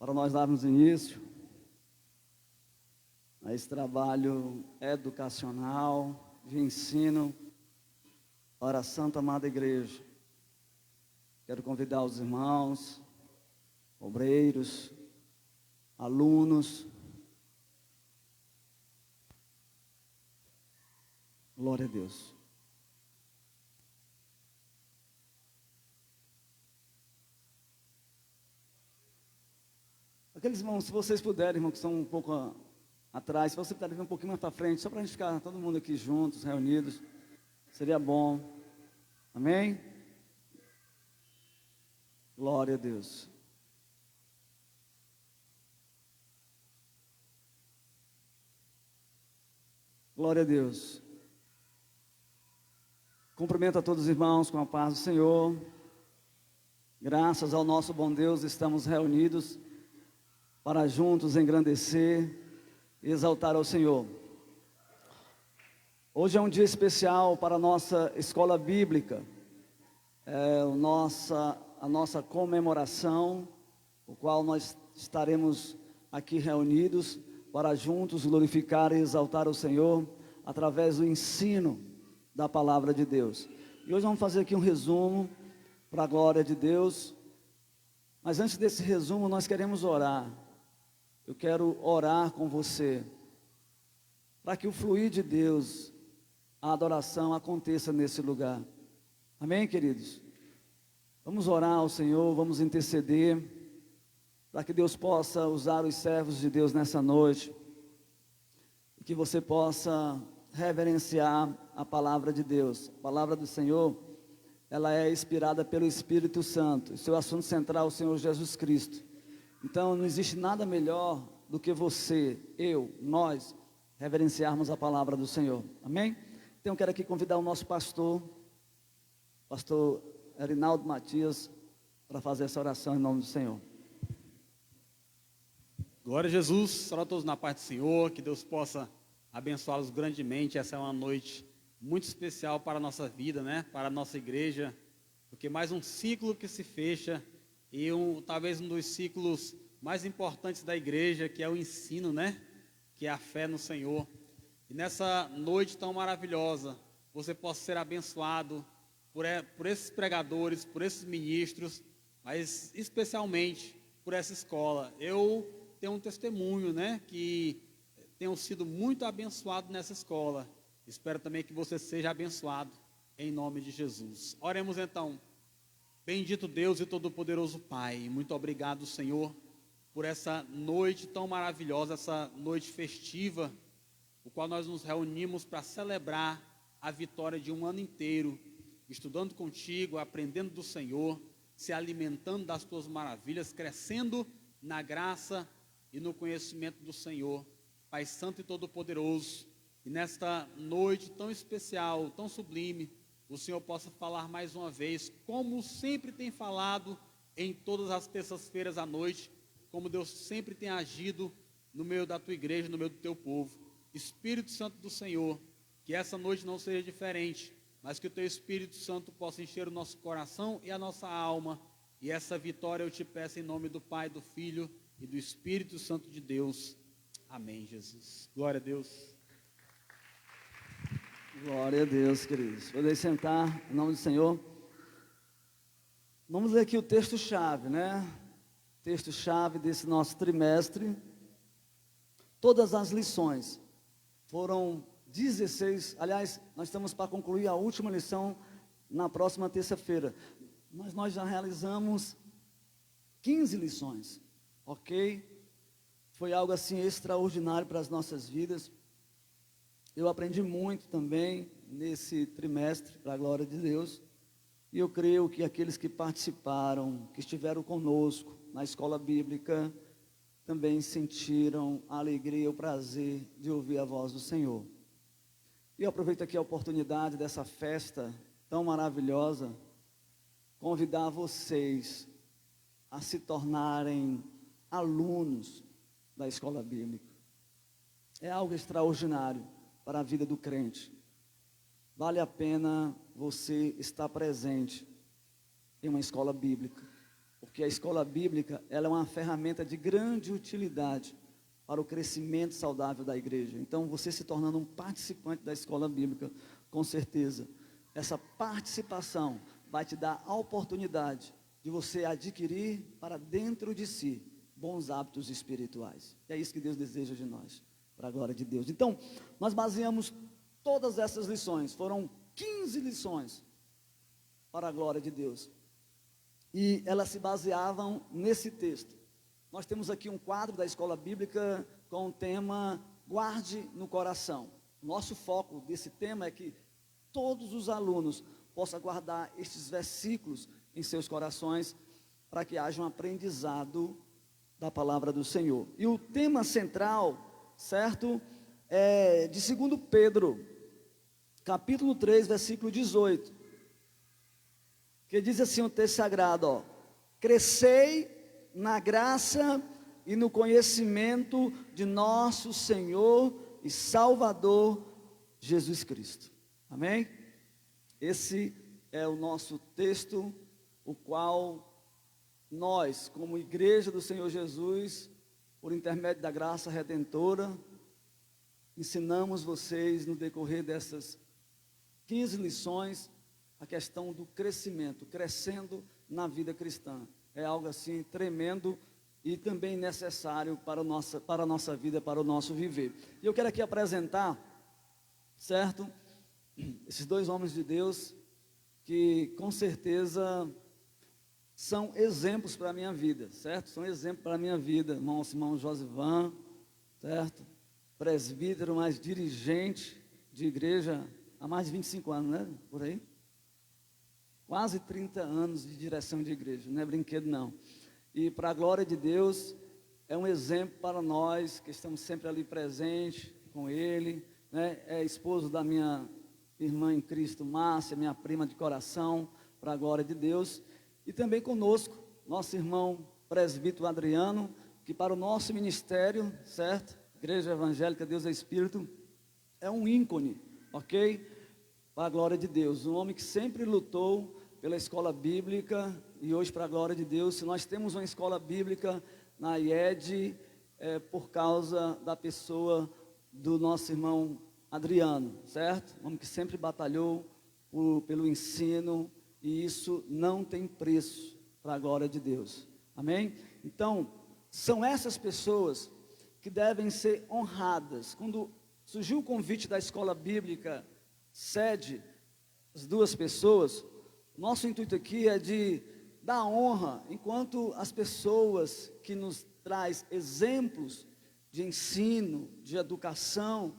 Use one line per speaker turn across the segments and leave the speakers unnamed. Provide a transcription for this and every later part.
para nós darmos início a esse trabalho educacional, de ensino para a Santa Amada Igreja. Quero convidar os irmãos, obreiros, alunos. Glória a Deus. Aqueles irmãos, se vocês puderem, irmãos, que estão um pouco atrás, se você puder vir um pouquinho mais para frente, só para a gente ficar todo mundo aqui juntos, reunidos, seria bom. Amém? Glória a Deus. Glória a Deus. Cumprimento a todos os irmãos com a paz do Senhor. Graças ao nosso bom Deus, estamos reunidos para juntos engrandecer e exaltar ao Senhor. Hoje é um dia especial para a nossa escola bíblica, a nossa comemoração, o qual nós estaremos aqui reunidos para juntos glorificar e exaltar o Senhor através do ensino da palavra de Deus. E hoje vamos fazer aqui um resumo para a glória de Deus, mas antes desse resumo nós queremos orar. Eu quero orar com você, para que o fluir de Deus, a adoração aconteça nesse lugar. Amém, queridos? Vamos orar ao Senhor, vamos interceder, para que Deus possa usar os servos de Deus nessa noite, e que você possa reverenciar a palavra de Deus. A palavra do Senhor, ela é inspirada pelo Espírito Santo, o seu assunto central é o Senhor Jesus Cristo. Então não existe nada melhor do que você, eu, nós, reverenciarmos a palavra do Senhor. Amém? Então eu quero aqui convidar o nosso pastor Erinaldo Matias, para fazer essa oração em nome do Senhor.
Glória a Jesus, saúde a todos na paz do Senhor, que Deus possa abençoá-los grandemente. Essa é uma noite muito especial para a nossa vida, né? Para a nossa igreja, porque mais um ciclo que se fecha, e talvez um dos ciclos mais importantes da igreja, que é o ensino, né? Que é a fé no Senhor. E nessa noite tão maravilhosa, você possa ser abençoado por esses pregadores, por esses ministros, mas especialmente por essa escola. Eu tenho um testemunho, né? Que tenho sido muito abençoado nessa escola. Espero também que você seja abençoado em nome de Jesus. Oremos então. Bendito Deus e Todo-Poderoso Pai, muito obrigado, Senhor, por essa noite tão maravilhosa, essa noite festiva, o qual nós nos reunimos para celebrar a vitória de um ano inteiro, estudando contigo, aprendendo do Senhor, se alimentando das tuas maravilhas, crescendo na graça e no conhecimento do Senhor, Pai Santo e Todo-Poderoso. E nesta noite tão especial, tão sublime, o Senhor possa falar mais uma vez, como sempre tem falado em todas as terças-feiras à noite, como Deus sempre tem agido no meio da tua igreja, no meio do teu povo. Espírito Santo do Senhor, que essa noite não seja diferente, mas que o teu Espírito Santo possa encher o nosso coração e a nossa alma, e essa vitória eu te peço em nome do Pai, do Filho e do Espírito Santo de Deus. Amém, Jesus. Glória a Deus.
Glória a Deus, queridos. Podem sentar, em nome do Senhor. Vamos ler aqui o texto-chave, né? Texto-chave desse nosso trimestre. Todas as lições. Foram 16, aliás, nós estamos para concluir a última lição na próxima terça-feira. Mas nós já realizamos 15 lições, ok? Foi algo assim extraordinário para as nossas vidas. Eu aprendi muito também nesse trimestre, para a glória de Deus, e eu creio que aqueles que participaram, que estiveram conosco na escola bíblica, também sentiram a alegria e o prazer de ouvir a voz do Senhor. E eu aproveito aqui a oportunidade dessa festa tão maravilhosa, convidar vocês a se tornarem alunos da escola bíblica. É algo extraordinário para a vida do crente. Vale a pena você estar presente em uma escola bíblica, porque a escola bíblica ela é uma ferramenta de grande utilidade para o crescimento saudável da igreja. Então, você se tornando um participante da escola bíblica, com certeza, essa participação vai te dar a oportunidade de você adquirir para dentro de si bons hábitos espirituais. É isso que Deus deseja de nós, para a glória de Deus. Então, nós baseamos todas essas lições, foram 15 lições para a glória de Deus. E elas se baseavam nesse texto. Nós temos aqui um quadro da escola bíblica com o tema Guarde no Coração. Nosso foco desse tema é que todos os alunos possam guardar estes versículos em seus corações para que haja um aprendizado da palavra do Senhor. E o tema central, certo, é de 2 Pedro, capítulo 3, versículo 18, que diz assim o texto sagrado, ó: crescei na graça e no conhecimento de nosso Senhor e Salvador Jesus Cristo. Amém? Esse é o nosso texto, o qual nós, como igreja do Senhor Jesus, por intermédio da graça redentora, ensinamos vocês no decorrer dessas 15 lições a questão do crescimento, crescendo na vida cristã. É algo assim tremendo e também necessário para a nossa vida, para o nosso viver. E eu quero aqui apresentar, certo, esses dois homens de Deus que com certeza são exemplos para a minha vida, certo? São exemplos para a minha vida. Irmão Josivan, certo? Presbítero, mas dirigente de igreja há mais de 25 anos, né? Por aí. Quase 30 anos de direção de igreja, não é brinquedo não. E para a glória de Deus, é um exemplo para nós que estamos sempre ali presentes com ele, né? É esposo da minha irmã em Cristo, Márcia, minha prima de coração, para a glória de Deus. E também conosco, nosso irmão presbítero Adriano, que para o nosso ministério, certo? Igreja Evangélica Deus é Espírito, é um ícone, ok? Para a glória de Deus, um homem que sempre lutou pela escola bíblica, e hoje para a glória de Deus, se nós temos uma escola bíblica na IED, é por causa da pessoa do nosso irmão Adriano, certo? Um homem que sempre batalhou pelo ensino, e isso não tem preço para a glória de Deus, amém? Então, são essas pessoas que devem ser honradas. Quando surgiu o convite da escola bíblica sede, as duas pessoas, nosso intuito aqui é de dar honra, enquanto as pessoas que nos traz exemplos de ensino, de educação,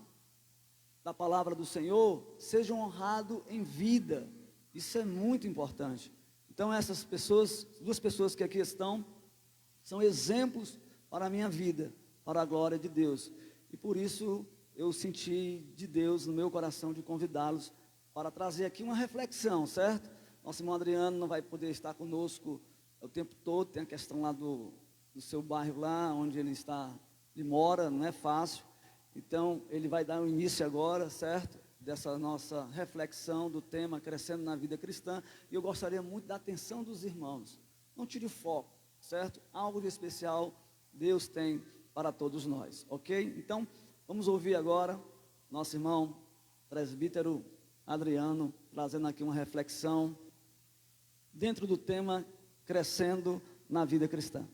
da palavra do Senhor, sejam honrados em vida. Isso é muito importante. Então essas pessoas, duas pessoas que aqui estão, são exemplos para a minha vida, para a glória de Deus. E por isso eu senti de Deus no meu coração de convidá-los para trazer aqui uma reflexão, certo? Nosso irmão Adriano não vai poder estar conosco o tempo todo, tem a questão lá do seu bairro lá, onde ele mora, não é fácil. Então, ele vai dar um início agora, certo? Dessa nossa reflexão do tema Crescendo na Vida Cristã. E eu gostaria muito da atenção dos irmãos. Não tire o foco, certo? Algo de especial Deus tem para todos nós, ok? Então, vamos ouvir agora nosso irmão presbítero Adriano, trazendo aqui uma reflexão dentro do tema Crescendo na Vida Cristã.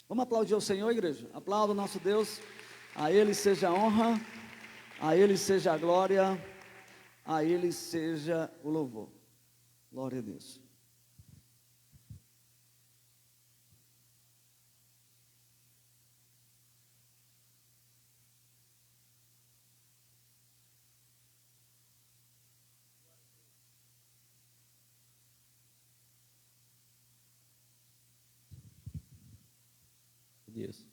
Vamos aplaudir ao Senhor, igreja? Aplauda o nosso Deus. A Ele seja a honra, a Ele seja a glória, a Ele seja o louvor. Glória a Deus.
Deus.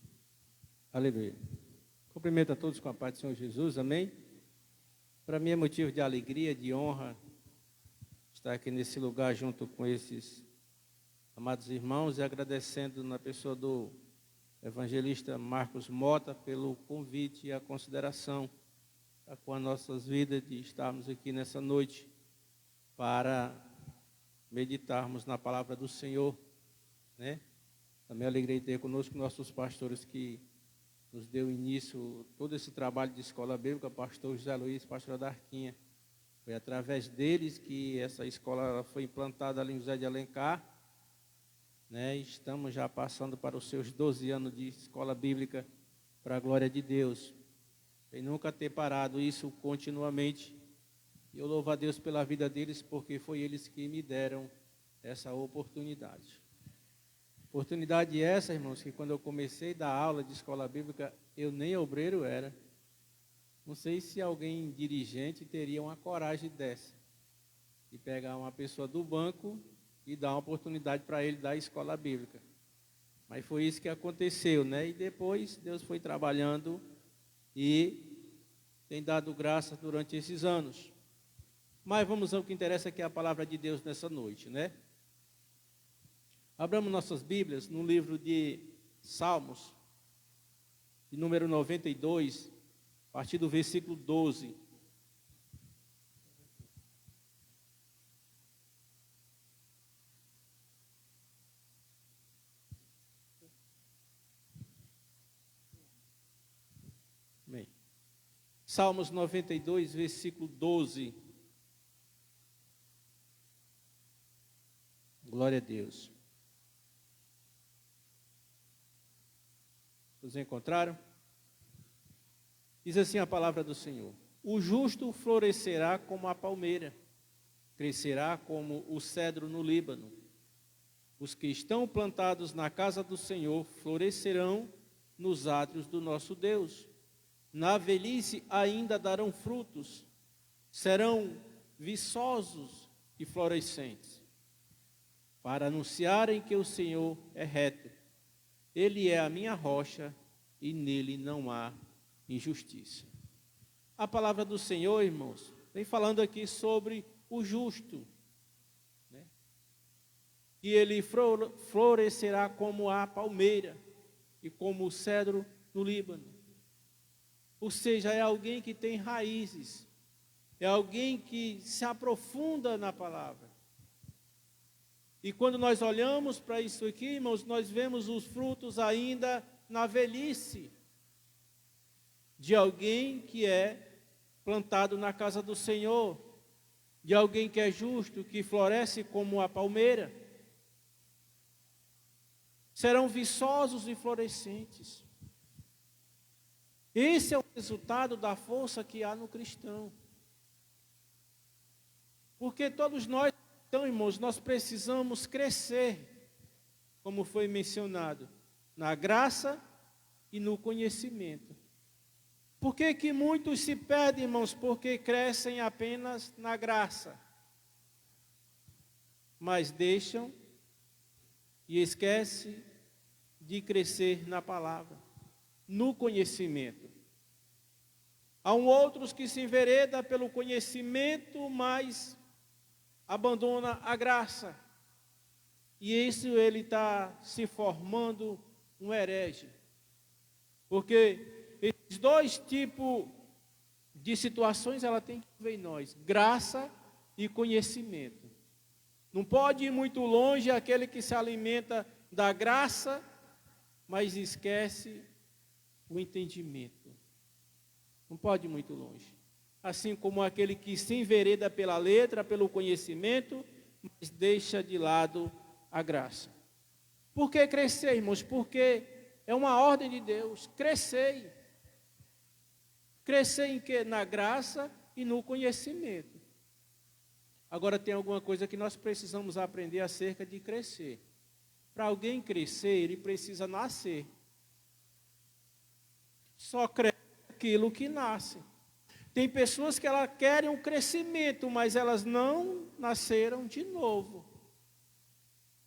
Aleluia. Cumprimento a todos com a paz do Senhor Jesus, amém? Para mim é motivo de alegria, de honra, estar aqui nesse lugar junto com esses amados irmãos e agradecendo na pessoa do evangelista Marcos Mota pelo convite e a consideração com as nossas vidas de estarmos aqui nessa noite para meditarmos na palavra do Senhor, né? Também alegrei ter conosco nossos pastores que nos deu início todo esse trabalho de escola bíblica, pastor José Luiz, pastor Darquinha. Foi através deles que essa escola foi implantada ali em José de Alencar, né? Estamos já passando para os seus 12 anos de escola bíblica, para a glória de Deus. E nunca ter parado isso continuamente. Eu louvo a Deus pela vida deles, porque foi eles que me deram essa oportunidade. Oportunidade essa, irmãos, que quando eu comecei a dar aula de escola bíblica, eu nem obreiro era. Não sei se alguém dirigente teria uma coragem dessa, de pegar uma pessoa do banco e dar uma oportunidade para ele dar escola bíblica. Mas foi isso que aconteceu, né? E depois Deus foi trabalhando e tem dado graça durante esses anos. Mas vamos ao que interessa, que é a palavra de Deus nessa noite, né? Abramos nossas Bíblias no livro de Salmos, de número 92, a partir do versículo 12. Amém. Salmos 92, versículo 12. Glória a Deus. Os encontraram? Diz assim a palavra do Senhor: o justo florescerá como a palmeira, crescerá como o cedro no Líbano. Os que estão plantados na casa do Senhor florescerão nos átrios do nosso Deus. Na velhice ainda darão frutos, serão viçosos e florescentes, para anunciarem que o Senhor é reto. Ele é a minha rocha e nele não há injustiça. A palavra do Senhor, irmãos, vem falando aqui sobre o justo, né? E ele florescerá como a palmeira e como o cedro no Líbano. Ou seja, é alguém que tem raízes, é alguém que se aprofunda na palavra. E quando nós olhamos para isso aqui, irmãos, nós vemos os frutos ainda na velhice de alguém que é plantado na casa do Senhor, de alguém que é justo, que floresce como a palmeira. Serão viçosos e florescentes. Esse é o resultado da força que há no cristão. Porque todos nós, então, irmãos, nós precisamos crescer, como foi mencionado, na graça e no conhecimento. Por que que muitos se perdem, irmãos? Porque crescem apenas na graça, mas deixam e esquecem de crescer na palavra, no conhecimento. Há outros que se enveredam pelo conhecimento, mas abandona a graça. E isso ele está se formando um herege. Porque esses dois tipos de situações ela tem que ver em nós: graça e conhecimento. Não pode ir muito longe aquele que se alimenta da graça, mas esquece o entendimento. Não pode ir muito longe. Assim como aquele que se envereda pela letra, pelo conhecimento, mas deixa de lado a graça. Por que crescer, irmãos? Porque é uma ordem de Deus. Crescei. Crescer em quê? Na graça e no conhecimento. Agora tem alguma coisa que nós precisamos aprender acerca de crescer. Para alguém crescer, ele precisa nascer. Só cresce aquilo que nasce. Tem pessoas que elas querem um crescimento, mas elas não nasceram de novo.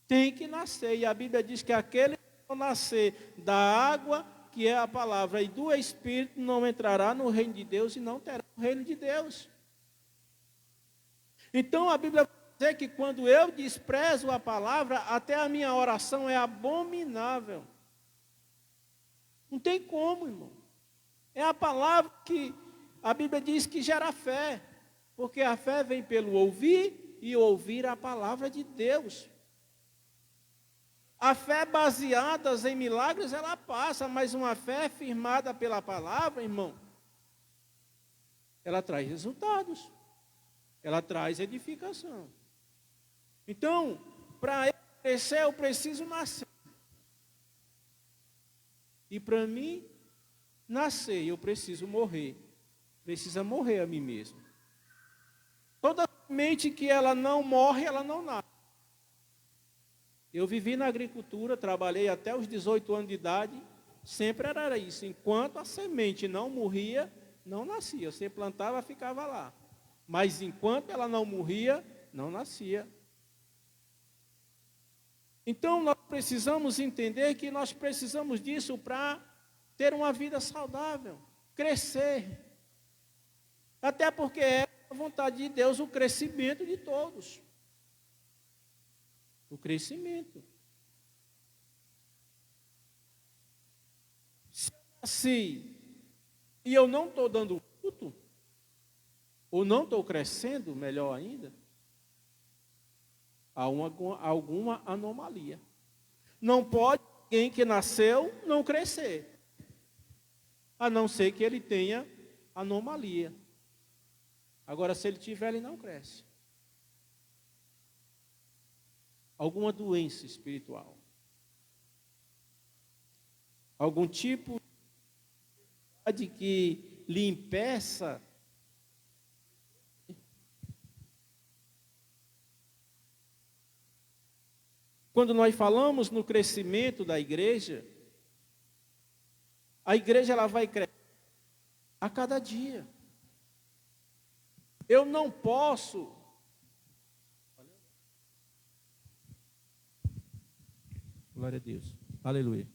Tem que nascer. E a Bíblia diz que aquele que não nascer da água, que é a palavra, e do Espírito, não entrará no reino de Deus e não terá o reino de Deus. Então a Bíblia vai dizer que quando eu desprezo a palavra, até a minha oração é abominável. Não tem como, irmão. É a palavra que a Bíblia diz que gera fé, porque a fé vem pelo ouvir e ouvir a palavra de Deus. A fé baseada em milagres, ela passa, mas uma fé firmada pela palavra, irmão, ela traz resultados, ela traz edificação. Então, para eu crescer, eu preciso nascer. E para mim nascer, eu preciso morrer. Precisa morrer a mim mesmo. Toda mente que ela não morre, ela não nasce. Eu vivi na agricultura, trabalhei até os 18 anos de idade, sempre era isso. Enquanto a semente não morria, não nascia. Você plantava, ficava lá. Mas enquanto ela não morria, não nascia. Então, nós precisamos entender que nós precisamos disso para ter uma vida saudável, crescer. Até porque é a vontade de Deus o crescimento de todos. O crescimento. Se eu nasci e eu não estou dando fruto, ou não estou crescendo, melhor ainda, há alguma anomalia. Não pode alguém que nasceu não crescer, a não ser que ele tenha anomalia. Agora, se ele tiver, ele não cresce. Alguma doença espiritual. Algum tipo de que lhe impeça. Quando nós falamos no crescimento da igreja, a igreja ela vai crescer a cada dia. Eu não posso. Glória a Deus. Aleluia.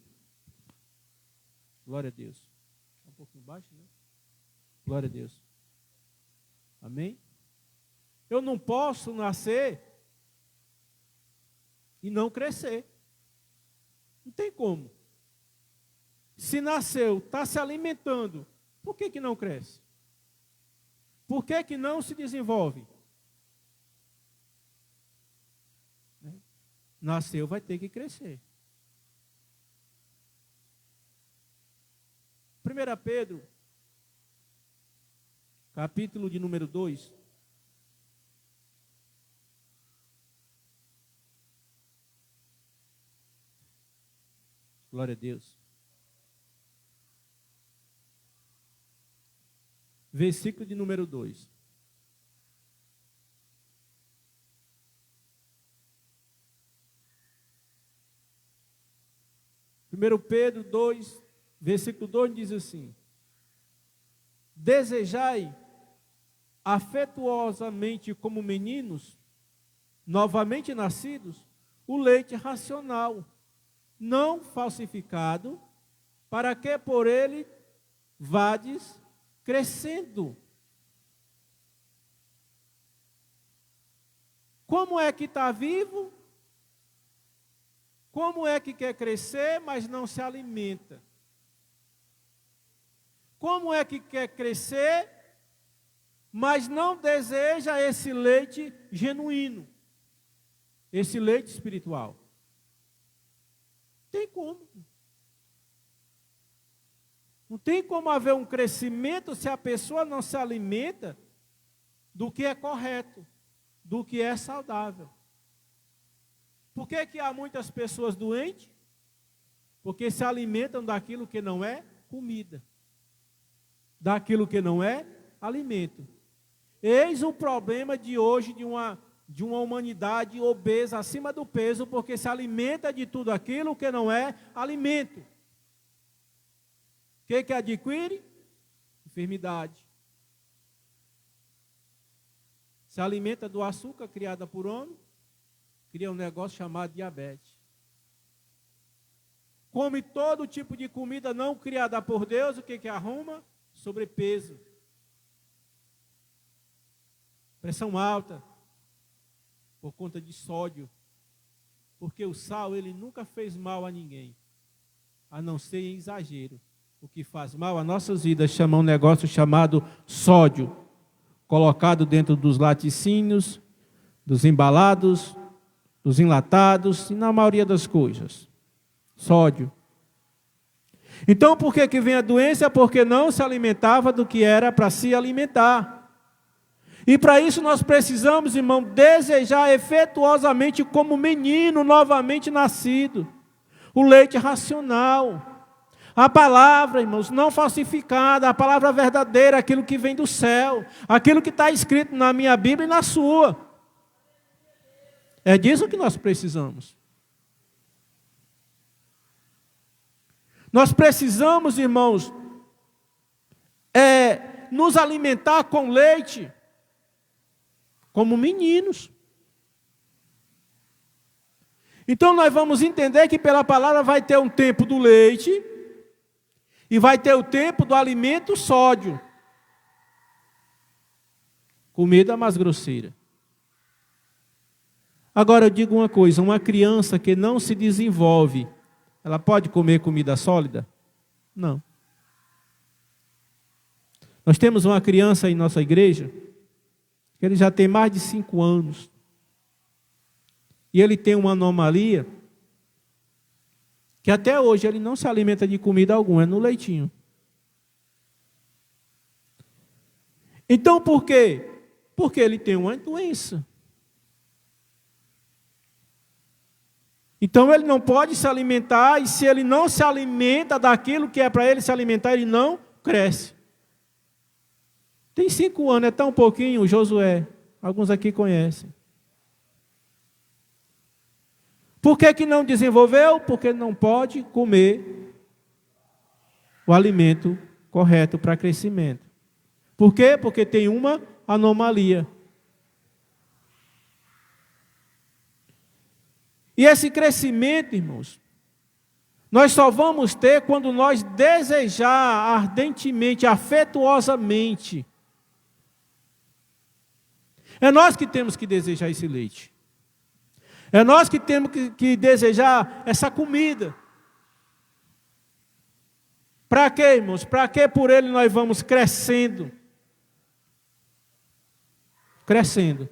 Glória a Deus. Um pouquinho baixo, né? Glória a Deus. Amém? Eu não posso nascer e não crescer. Não tem como. Se nasceu, está se alimentando, por que não cresce? Por que não se desenvolve? Nasceu, vai ter que crescer. 1 Pedro, capítulo de número 2. Glória a Deus. Versículo de número 2. Primeiro Pedro 2, versículo 2 diz assim: desejai afetuosamente como meninos, novamente nascidos, o leite racional, não falsificado, para que por ele vades crescendo. Como é que está vivo? Como é que quer crescer, mas não se alimenta? Como é que quer crescer, mas não deseja esse leite genuíno, esse leite espiritual? Tem como. Não tem como haver um crescimento se a pessoa não se alimenta do que é correto, do que é saudável. Por que há muitas pessoas doentes? Porque se alimentam daquilo que não é comida, daquilo que não é alimento. Eis o problema de hoje de uma humanidade obesa, acima do peso, porque se alimenta de tudo aquilo que não é alimento. O que adquire? Enfermidade. Se alimenta do açúcar criada por homem, cria um negócio chamado diabetes. Come todo tipo de comida não criada por Deus, o que arruma? Sobrepeso. Pressão alta. Por conta de sódio. Porque o sal, ele nunca fez mal a ninguém. A não ser em exagero. O que faz mal a nossas vidas chama um negócio chamado sódio. Colocado dentro dos laticínios, dos embalados, dos enlatados e na maioria das coisas. Sódio. Então, por que vem a doença? Porque não se alimentava do que era para se alimentar. E para isso nós precisamos, irmão, desejar efetuosamente como menino novamente nascido, o leite racional. A palavra, irmãos, não falsificada, a palavra verdadeira, aquilo que vem do céu, aquilo que está escrito na minha Bíblia e na sua. É disso que nós precisamos. Nós precisamos, irmãos, nos alimentar com leite, como meninos. Então nós vamos entender que pela palavra vai ter um tempo do leite e vai ter o tempo do alimento sódio. Comida mais grosseira. Agora eu digo uma coisa, uma criança que não se desenvolve, ela pode comer comida sólida? Não. Nós temos uma criança em nossa igreja, que ele já tem mais de 5 anos. E ele tem uma anomalia, que até hoje ele não se alimenta de comida alguma, é no leitinho. Então por quê? Porque ele tem uma doença. Então ele não pode se alimentar, e se ele não se alimenta daquilo que é para ele se alimentar, ele não cresce. Tem 5 anos, é tão pouquinho, o Josué. Alguns aqui conhecem. Por que não desenvolveu? Porque não pode comer o alimento correto para crescimento. Por quê? Porque tem uma anomalia. E esse crescimento, irmãos, nós só vamos ter quando nós desejar ardentemente, afetuosamente. É nós que temos que desejar esse leite. É nós que temos que desejar essa comida. Para quê, irmãos? Para que por ele nós vamos crescendo? Crescendo.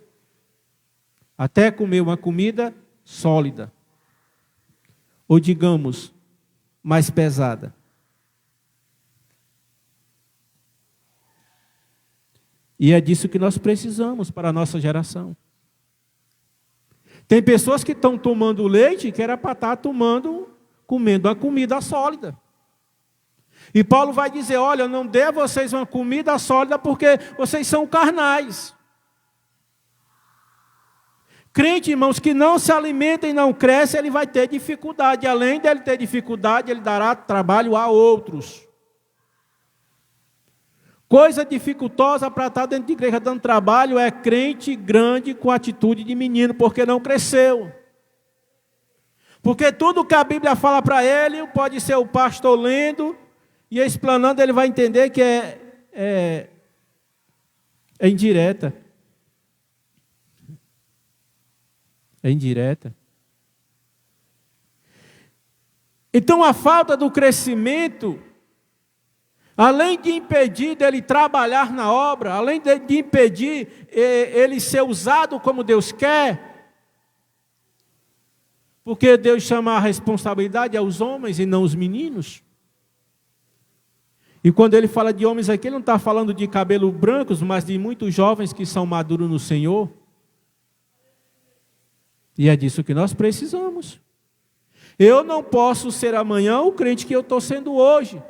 Até comer uma comida sólida. Ou digamos, mais pesada. E é disso que nós precisamos para a nossa geração. Tem pessoas que estão tomando leite que era para estar comendo uma comida sólida. E Paulo vai dizer, olha, eu não dei a vocês uma comida sólida porque vocês são carnais. Crente, irmãos, que não se alimenta e não cresce, ele vai ter dificuldade. Além dele ter dificuldade, ele dará trabalho a outros. Coisa dificultosa para estar dentro de igreja dando trabalho é crente grande com atitude de menino, porque não cresceu. Porque tudo que a Bíblia fala para ele, pode ser o pastor lendo e explanando, ele vai entender que é indireta. É indireta. Então a falta do crescimento, além de impedir dele trabalhar na obra, além de impedir ele ser usado como Deus quer, porque Deus chama a responsabilidade aos homens e não os meninos. E quando ele fala de homens aqui, ele não está falando de cabelos brancos, mas de muitos jovens que são maduros no Senhor. E é disso que nós precisamos. Eu não posso ser amanhã o crente que eu estou sendo hoje.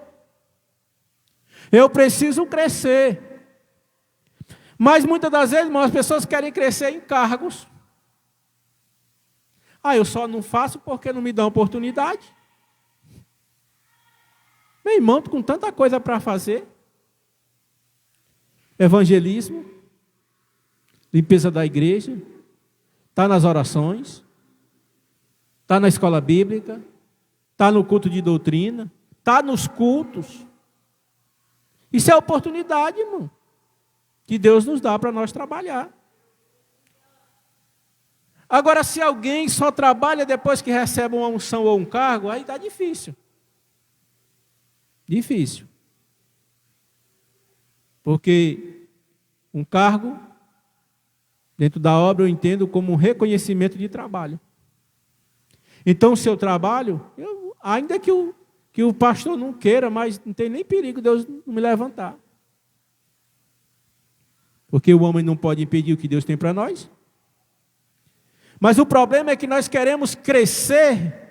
Eu preciso crescer. Mas muitas das vezes, irmão, as pessoas querem crescer em cargos. Eu só não faço porque não me dão oportunidade. Meu irmão, com tanta coisa para fazer. Evangelismo, limpeza da igreja, está nas orações, está na escola bíblica, está no culto de doutrina, está nos cultos. Isso é oportunidade, irmão, que Deus nos dá para nós trabalhar. Agora, se alguém só trabalha depois que recebe uma unção ou um cargo, aí está difícil. Difícil. Porque um cargo, dentro da obra, eu entendo como um reconhecimento de trabalho. Então o seu trabalho, ainda que o pastor não queira, mas não tem nem perigo Deus não me levantar. Porque o homem não pode impedir o que Deus tem para nós. Mas o problema é que nós queremos crescer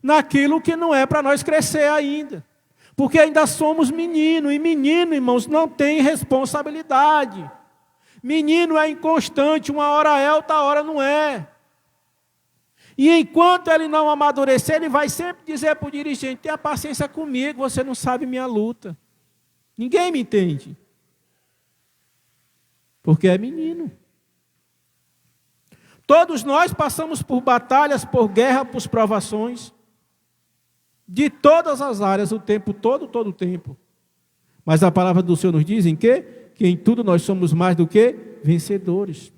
naquilo que não é para nós crescer ainda. Porque ainda somos menino, e menino, irmãos, não tem responsabilidade. Menino é inconstante, uma hora é, outra hora não é. E enquanto ele não amadurecer, ele vai sempre dizer para o dirigente: tenha paciência comigo, você não sabe minha luta. Ninguém me entende. Porque é menino. Todos nós passamos por batalhas, por guerra, por provações. De todas as áreas, o tempo todo o tempo. Mas a palavra do Senhor nos diz em quê? Que em tudo nós somos mais do que vencedores.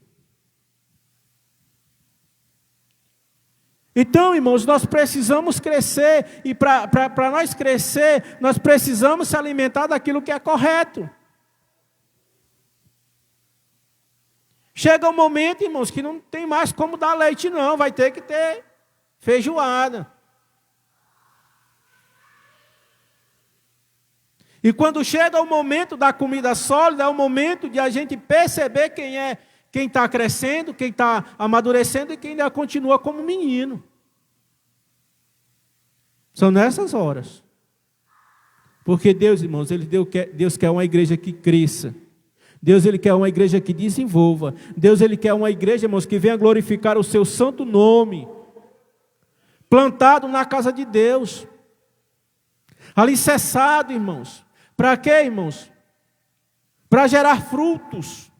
Então, irmãos, nós precisamos crescer. E para nós crescer, nós precisamos se alimentar daquilo que é correto. Chega um momento, irmãos, que não tem mais como dar leite, não. Vai ter que ter feijoada. E quando chega o momento da comida sólida, é o momento de a gente perceber quem está crescendo, quem está amadurecendo e quem ainda continua como menino. São nessas horas. Porque Deus, irmãos, Deus quer uma igreja que cresça. Deus, Ele quer uma igreja que desenvolva. Deus, Ele quer uma igreja, irmãos, que venha glorificar o seu santo nome. Plantado na casa de Deus. Alicerçado, irmãos. Para quê, irmãos? Para gerar frutos.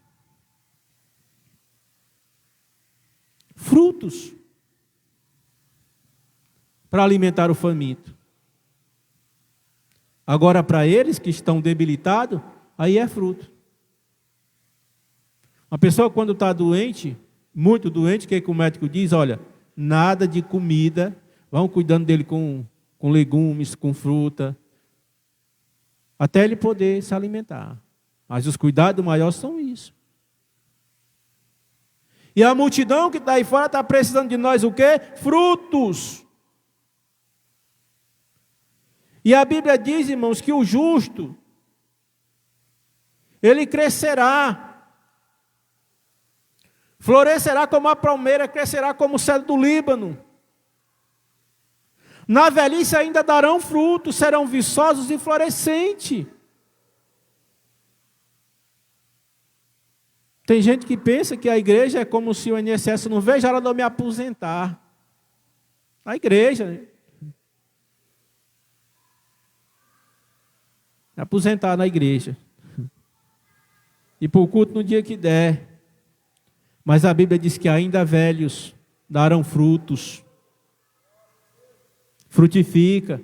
Frutos. Para alimentar o faminto. Agora, para eles que estão debilitados, aí é fruto. Uma pessoa quando está doente, muito doente, o que o médico diz? Olha, nada de comida, vão cuidando dele com legumes, com fruta, até ele poder se alimentar. Mas os cuidados maiores são isso. E a multidão que está aí fora está precisando de nós o quê? Frutos. E a Bíblia diz, irmãos, que o justo, ele crescerá. Florescerá como a palmeira, crescerá como o cedro do Líbano. Na velhice ainda darão frutos, serão viçosos e florescentes. Tem gente que pensa que a igreja é como se o INSS não veja a hora de eu me aposentar. A igreja. Me aposentar na igreja. E para o culto no dia que der. Mas a Bíblia diz que ainda velhos darão frutos. Frutifica.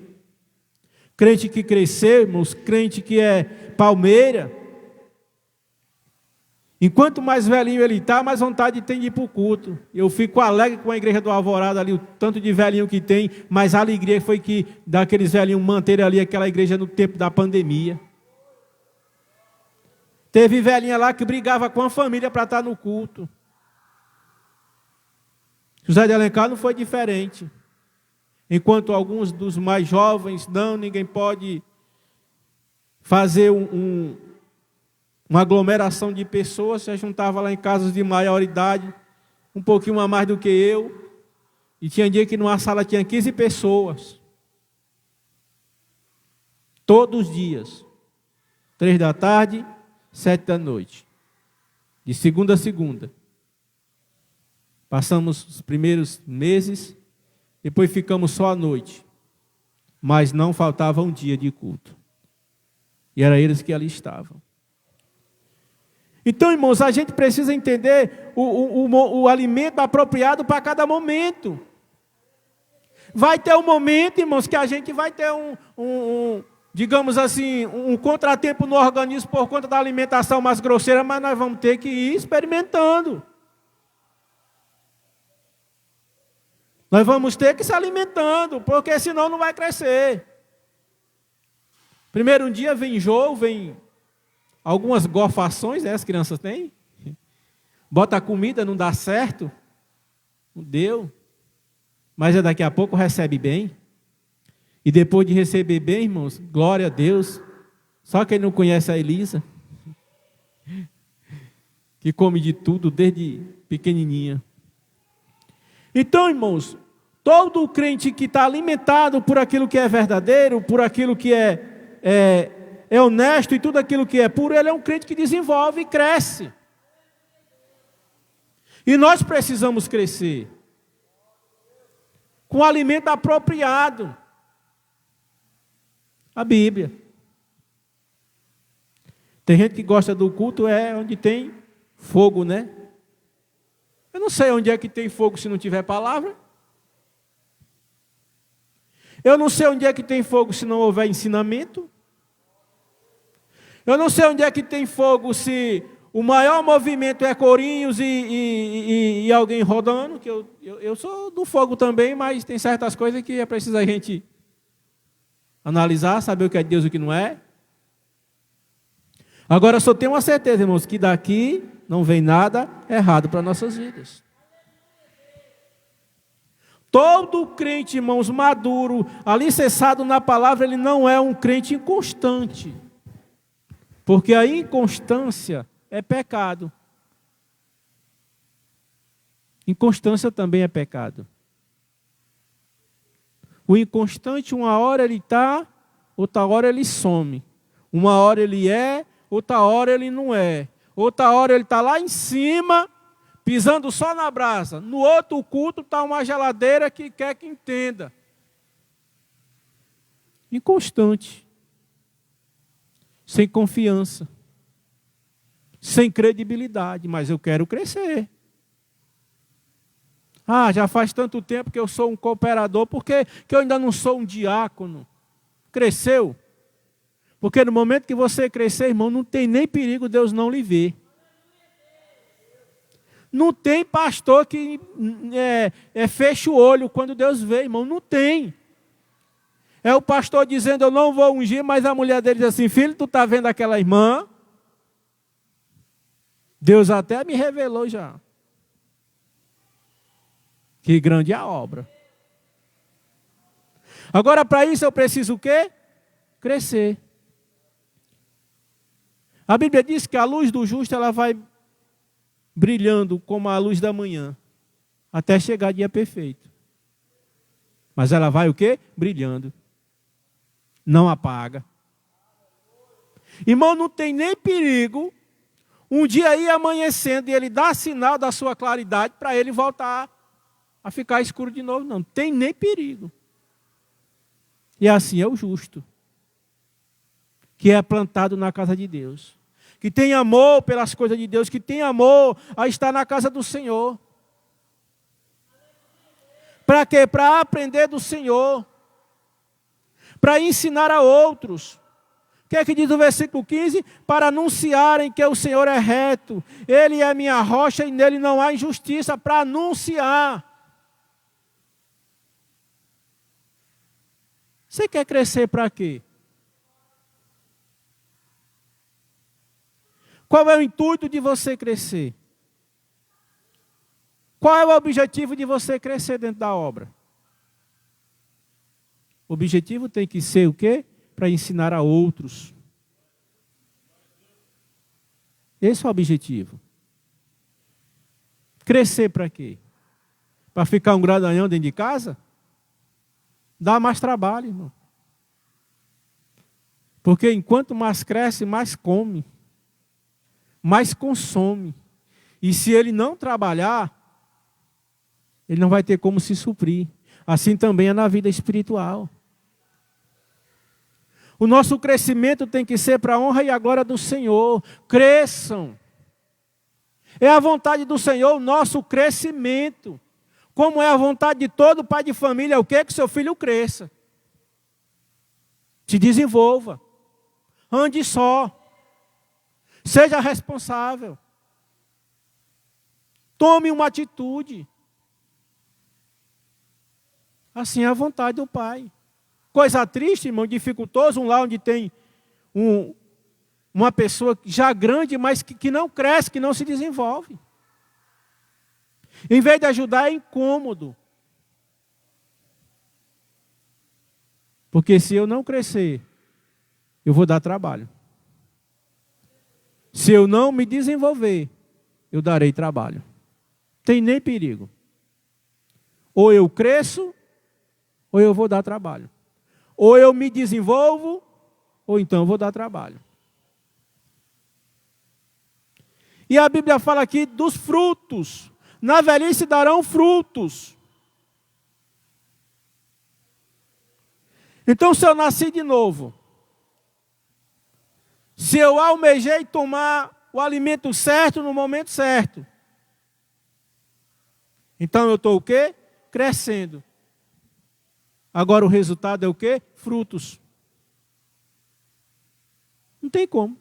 Crente que cresceu, irmãos, crente que é palmeira. Enquanto mais velhinho ele está, mais vontade tem de ir para o culto. Eu fico alegre com a igreja do Alvorada ali, o tanto de velhinho que tem, mas a alegria foi que daqueles velhinhos manterem ali aquela igreja no tempo da pandemia. Teve velhinha lá que brigava com a família para estar no culto. José de Alencar não foi diferente. Enquanto alguns dos mais jovens, ninguém pode fazer uma aglomeração de pessoas, se juntava lá em casas de maior idade, um pouquinho a mais do que eu, e tinha dia que numa sala tinha 15 pessoas. Todos os dias. 3 da tarde, 7 da noite. De segunda a segunda. Passamos os primeiros meses, depois ficamos só à noite. Mas não faltava um dia de culto. E eram eles que ali estavam. Então, irmãos, a gente precisa entender o alimento apropriado para cada momento. Vai ter um momento, irmãos, que a gente vai ter digamos assim, um contratempo no organismo por conta da alimentação mais grosseira, mas nós vamos ter que ir experimentando. Nós vamos ter que ir se alimentando, porque senão não vai crescer. Primeiro um dia vem enjoo, vem algumas gorfações, as crianças têm. Bota a comida, não dá certo. Não deu. mas daqui a pouco recebe bem. E depois de receber bem, irmãos, glória a Deus. Só quem não conhece a Elisa, que come de tudo desde pequenininha. Então, irmãos, todo crente que está alimentado por aquilo que é verdadeiro, por aquilo que é honesto e tudo aquilo que é puro, ele é um crente que desenvolve e cresce. E nós precisamos crescer com alimento apropriado. A Bíblia. Tem gente que gosta do culto onde tem fogo, né? Eu não sei onde é que tem fogo se não tiver palavra. Eu não sei onde é que tem fogo se não houver ensinamento. Eu não sei onde é que tem fogo se o maior movimento é corinhos e alguém rodando, que eu sou do fogo também, mas tem certas coisas que é preciso a gente analisar, saber o que é de Deus e o que não é. Agora, eu só tenho uma certeza, irmãos, que daqui não vem nada errado para nossas vidas. Todo crente, irmãos, maduro, alicerçado na palavra, ele não é um crente inconstante. Porque a inconstância é pecado. Inconstância também é pecado. O inconstante, uma hora ele está, outra hora ele some. Uma hora ele é, outra hora ele não é. Outra hora ele está lá em cima, pisando só na brasa. No outro culto está uma geladeira que quer que entenda. Inconstante. Sem confiança. Sem credibilidade. Mas eu quero crescer. Já faz tanto tempo que eu sou um cooperador, por que eu ainda não sou um diácono? Cresceu? Porque no momento que você crescer, irmão, não tem nem perigo Deus não lhe ver. Não tem pastor que fecha o olho quando Deus vê, irmão, não tem. É o pastor dizendo, eu não vou ungir, mas a mulher dele diz assim, filho, tu está vendo aquela irmã? Deus até me revelou já. Que grande é a obra. Agora, para isso eu preciso o quê? Crescer. A Bíblia diz que a luz do justo ela vai brilhando como a luz da manhã, até chegar dia perfeito. Mas ela vai o quê? Brilhando. Não apaga. Irmão, não tem nem perigo um dia ir amanhecendo e ele dá sinal da sua claridade para ele voltar a ficar escuro de novo. Não tem nem perigo. E assim é o justo, que é plantado na casa de Deus, que tem amor pelas coisas de Deus, que tem amor a estar na casa do Senhor. Para quê? Para aprender do Senhor, para ensinar a outros. O que é que diz o versículo 15? Para anunciarem que o Senhor é reto, Ele é a minha rocha e nele não há injustiça, para anunciar. Você quer crescer para quê? Qual é o intuito de você crescer? Qual é o objetivo de você crescer dentro da obra? O objetivo tem que ser o quê? Para ensinar a outros. Esse é o objetivo. Crescer para quê? Para ficar um gradalhão dentro de casa? Dá mais trabalho, irmão. Porque enquanto mais cresce, mais come. Mais consome. E se ele não trabalhar, ele não vai ter como se suprir. Assim também é na vida espiritual. O nosso crescimento tem que ser para a honra e a glória do Senhor. Cresçam. É a vontade do Senhor o nosso crescimento. Como é a vontade de todo pai de família, é o quê? Que seu filho cresça. Se desenvolva. Ande só. Seja responsável. Tome uma atitude. Assim é a vontade do Pai. Coisa triste, irmão, dificultoso, um lar onde tem uma pessoa já grande, mas que não cresce, que não se desenvolve. Em vez de ajudar, é incômodo. Porque se eu não crescer, eu vou dar trabalho. Se eu não me desenvolver, eu darei trabalho. Tem nem perigo. Ou eu cresço, ou eu vou dar trabalho. Ou eu me desenvolvo, ou então eu vou dar trabalho. E a Bíblia fala aqui dos frutos. Na velhice darão frutos. Então, se eu nasci de novo, se eu almejei tomar o alimento certo no momento certo, então eu estou o quê? Crescendo. Agora o resultado é o quê? Frutos. Não tem como.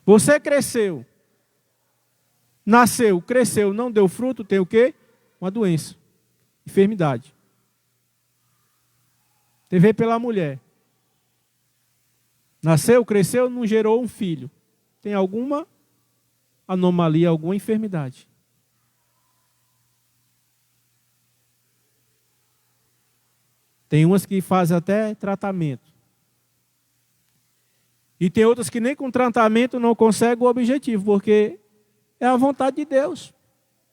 Você cresceu, nasceu, cresceu, não deu fruto, tem o quê? Uma doença, enfermidade. Você vê pela mulher. Nasceu, cresceu, não gerou um filho. Tem alguma anomalia, alguma enfermidade. Tem umas que fazem até tratamento. E tem outras que nem com tratamento não conseguem o objetivo, porque é a vontade de Deus.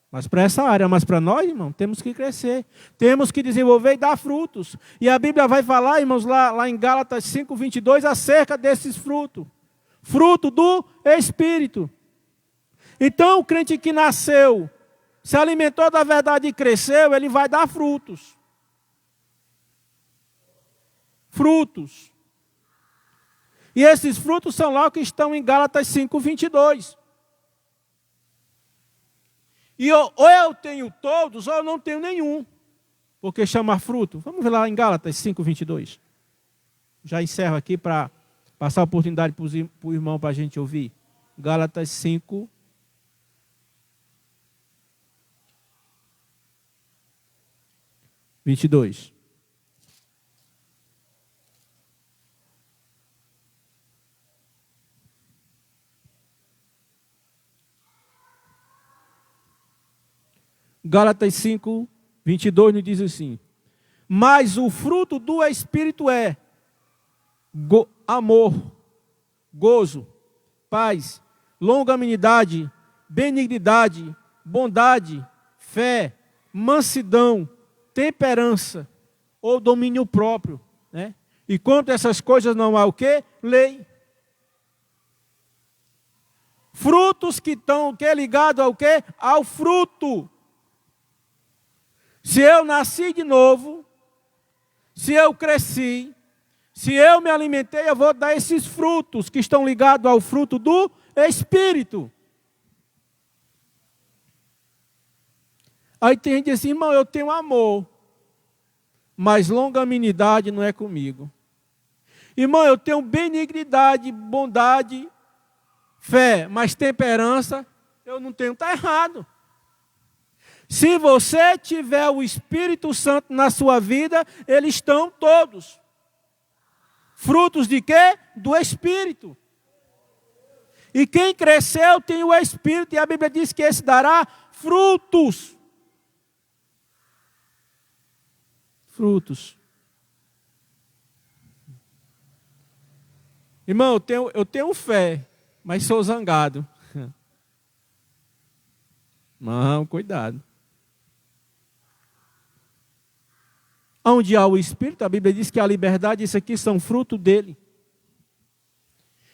Mas para essa área, mas para nós, irmão, temos que crescer. Temos que desenvolver e dar frutos. E a Bíblia vai falar, irmãos, lá em Gálatas 5:22, acerca desses frutos. Fruto do Espírito. Então, o crente que nasceu, se alimentou da verdade e cresceu, ele vai dar frutos. Frutos. E esses frutos são lá que estão em Gálatas 5:22. E ou eu tenho todos, ou eu não tenho nenhum. Porque chamar fruto. Vamos ver lá em Gálatas 5:22. Já encerro aqui para passar a oportunidade para o irmão para a gente ouvir. Gálatas 5. (22). Gálatas 5:22 nos diz assim: mas o fruto do Espírito é amor, gozo, paz, longanimidade, benignidade, bondade, fé, mansidão, temperança ou domínio próprio, né? E quanto a essas coisas não há o quê? Lei. Frutos que estão ligados ao quê? Ao fruto. Se eu nasci de novo, se eu cresci, se eu me alimentei, eu vou dar esses frutos que estão ligados ao fruto do Espírito. Aí tem gente que diz assim, irmão, eu tenho amor, mas longanimidade não é comigo. Irmão, eu tenho benignidade, bondade, fé, mas temperança eu não tenho, está errado. Se você tiver o Espírito Santo na sua vida, eles estão todos. Frutos de quê? Do Espírito. E quem cresceu tem o Espírito, e a Bíblia diz que esse dará frutos. Frutos. Irmão, eu tenho fé, mas sou zangado. Não, cuidado. Onde há o Espírito, a Bíblia diz que a liberdade, isso aqui são fruto dele.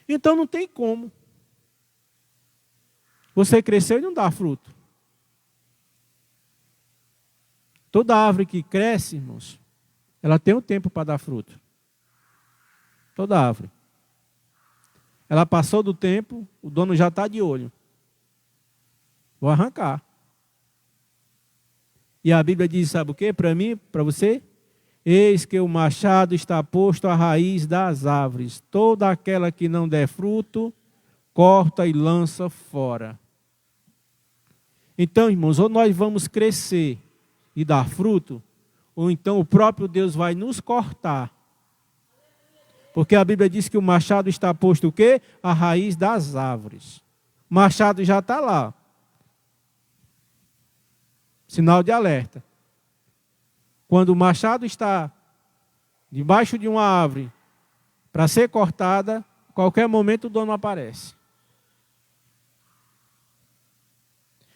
Então não tem como. Você cresceu e não dá fruto. Toda árvore que cresce, irmãos, ela tem um tempo para dar fruto. Toda árvore. Ela passou do tempo, o dono já está de olho. Vou arrancar. E a Bíblia diz, sabe o quê? Para mim, para você? Eis que o machado está posto à raiz das árvores. Toda aquela que não der fruto, corta e lança fora. Então, irmãos, ou nós vamos crescer e dar fruto, ou então o próprio Deus vai nos cortar. Porque a Bíblia diz que o machado está posto o quê? À raiz das árvores. O machado já está lá. Sinal de alerta. quando o machado está debaixo de uma árvore para ser cortada, a qualquer momento o dono aparece.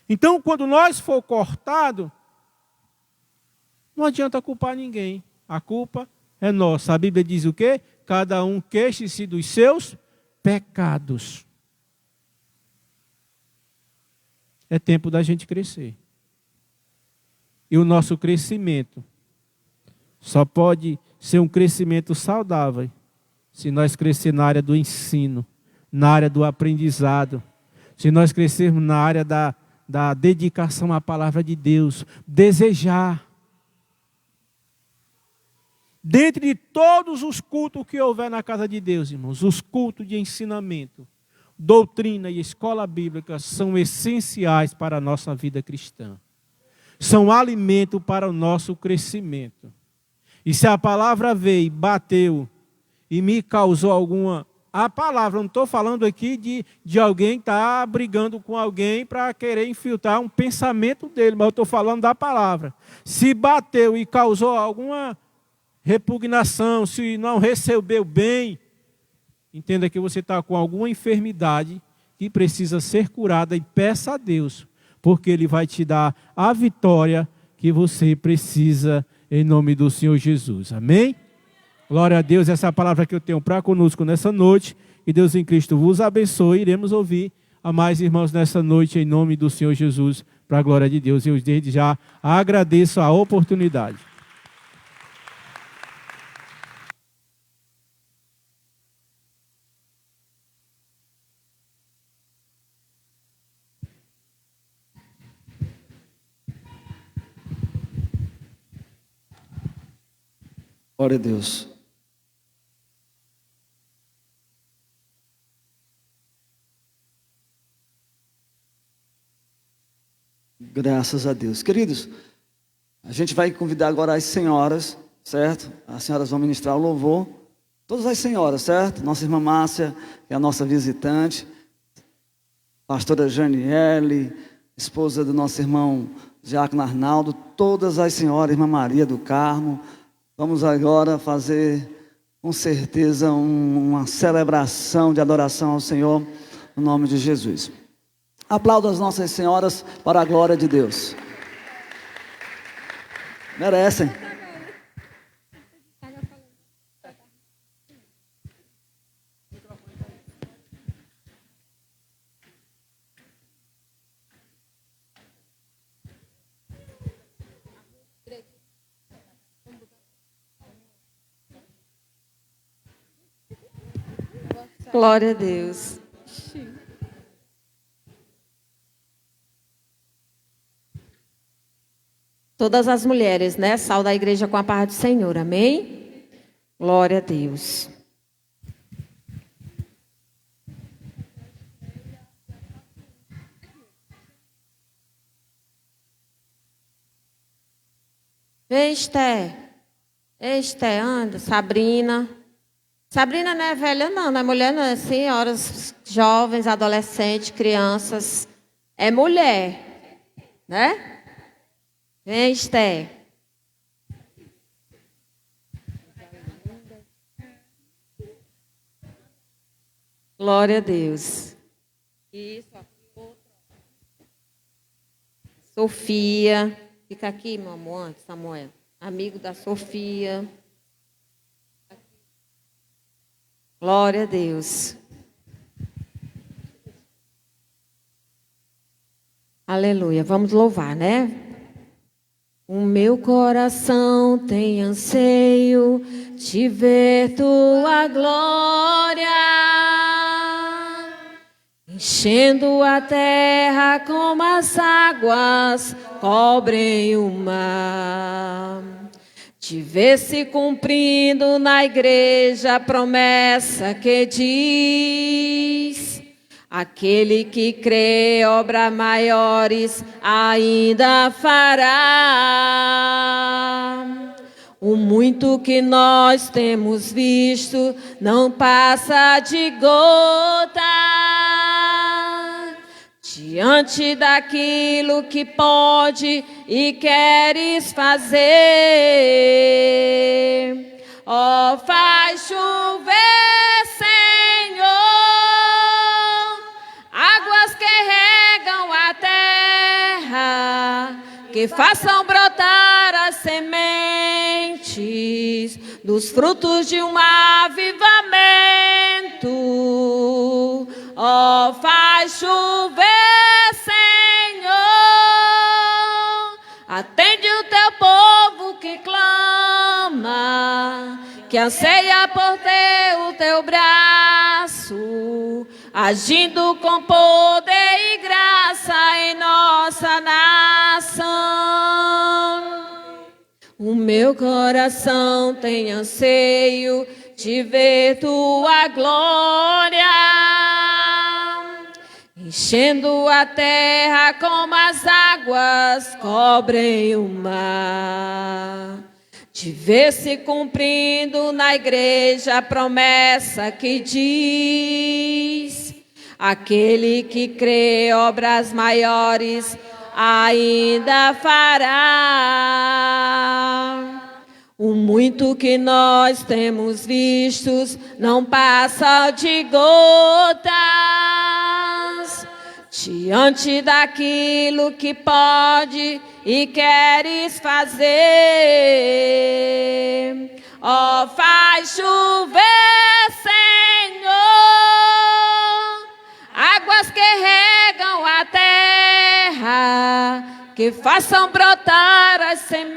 Então, quando nós for cortado, não adianta culpar ninguém. A culpa é nossa. A Bíblia diz o quê? Cada um queixe-se dos seus pecados. É tempo da gente crescer. E o nosso crescimento só pode ser um crescimento saudável se nós crescermos na área do ensino, na área do aprendizado, se nós crescermos na área da dedicação à palavra de Deus, desejar. Dentre de todos os cultos que houver na casa de Deus, irmãos, os cultos de ensinamento, doutrina e escola bíblica são essenciais para a nossa vida cristã. São alimento para o nosso crescimento. E se a palavra veio, bateu e me causou alguma... A palavra, não estou falando aqui de alguém estar brigando com alguém para querer infiltrar um pensamento dele, mas eu estou falando da palavra. Se bateu e causou alguma repugnação, se não recebeu bem, entenda que você está com alguma enfermidade que precisa ser curada e peça a Deus, porque Ele vai te dar a vitória que você precisa em nome do Senhor Jesus. Amém? Glória a Deus, essa é a palavra que eu tenho para conosco nessa noite. Que Deus em Cristo vos abençoe. Iremos ouvir a mais irmãos nessa noite em nome do Senhor Jesus, para a glória de Deus. Eu desde já agradeço a oportunidade.
Glória a Deus. Graças a Deus. Queridos, a gente vai convidar agora as senhoras, certo? As senhoras vão ministrar o louvor. Todas as senhoras, certo? Nossa irmã Márcia, que é a nossa visitante. Pastora Janiele, esposa do nosso irmão Diácono Arnaldo. Todas as senhoras, irmã Maria do Carmo. Vamos agora fazer, com certeza, uma celebração de adoração ao Senhor, no nome de Jesus. Aplauda as nossas senhoras para a glória de Deus. Merecem.
Glória a Deus. Todas as mulheres, né? Sal da igreja com a paz do Senhor, amém? Glória a Deus. Vem, Esté. Esté, anda. Sabrina. Sabrina não é velha, não é mulher, não. É senhoras, jovens, adolescentes, crianças. É mulher, né? Vem, Esté. Glória a Deus. Isso, aqui outra. Sofia. Fica aqui, meu amor, antes, Samuel. Amigo da Sofia. Glória a Deus. Aleluia. Vamos louvar, né? O meu coração tem anseio de ver tua glória, enchendo a terra como as águas cobrem o mar. De ver se cumprindo na igreja a promessa que diz: aquele que crê obras maiores ainda fará. O muito que nós temos visto não passa de gota diante daquilo que pode e queres fazer. Ó, faz chover, Senhor, águas que regam a terra, que façam brotar as sementes dos frutos de um avivamento. Ó, faz chover, Senhor, atende o teu povo que clama, que anseia por ter o teu braço, agindo com poder e graça em nossa nação. O meu coração tem anseio de ver tua glória, enchendo a terra como as águas cobrem o mar. De ver se cumprindo na igreja a promessa que diz: aquele que crê obras maiores ainda fará. O muito que nós temos vistos não passa de gotas diante daquilo que pode e queres fazer. Ó, faz chover, Senhor, águas que regam a terra, que façam brotar as sementes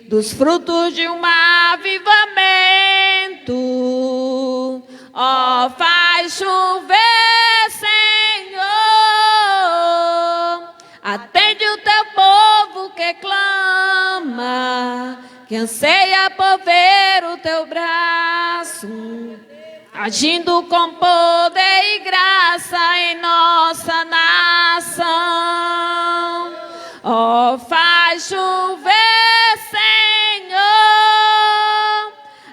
dos frutos de um avivamento. Ó, faz chover, Senhor, atende o teu povo que clama, que anseia por ver o teu braço, agindo com poder e graça em nossa nação. Ó, faz chover, Senhor,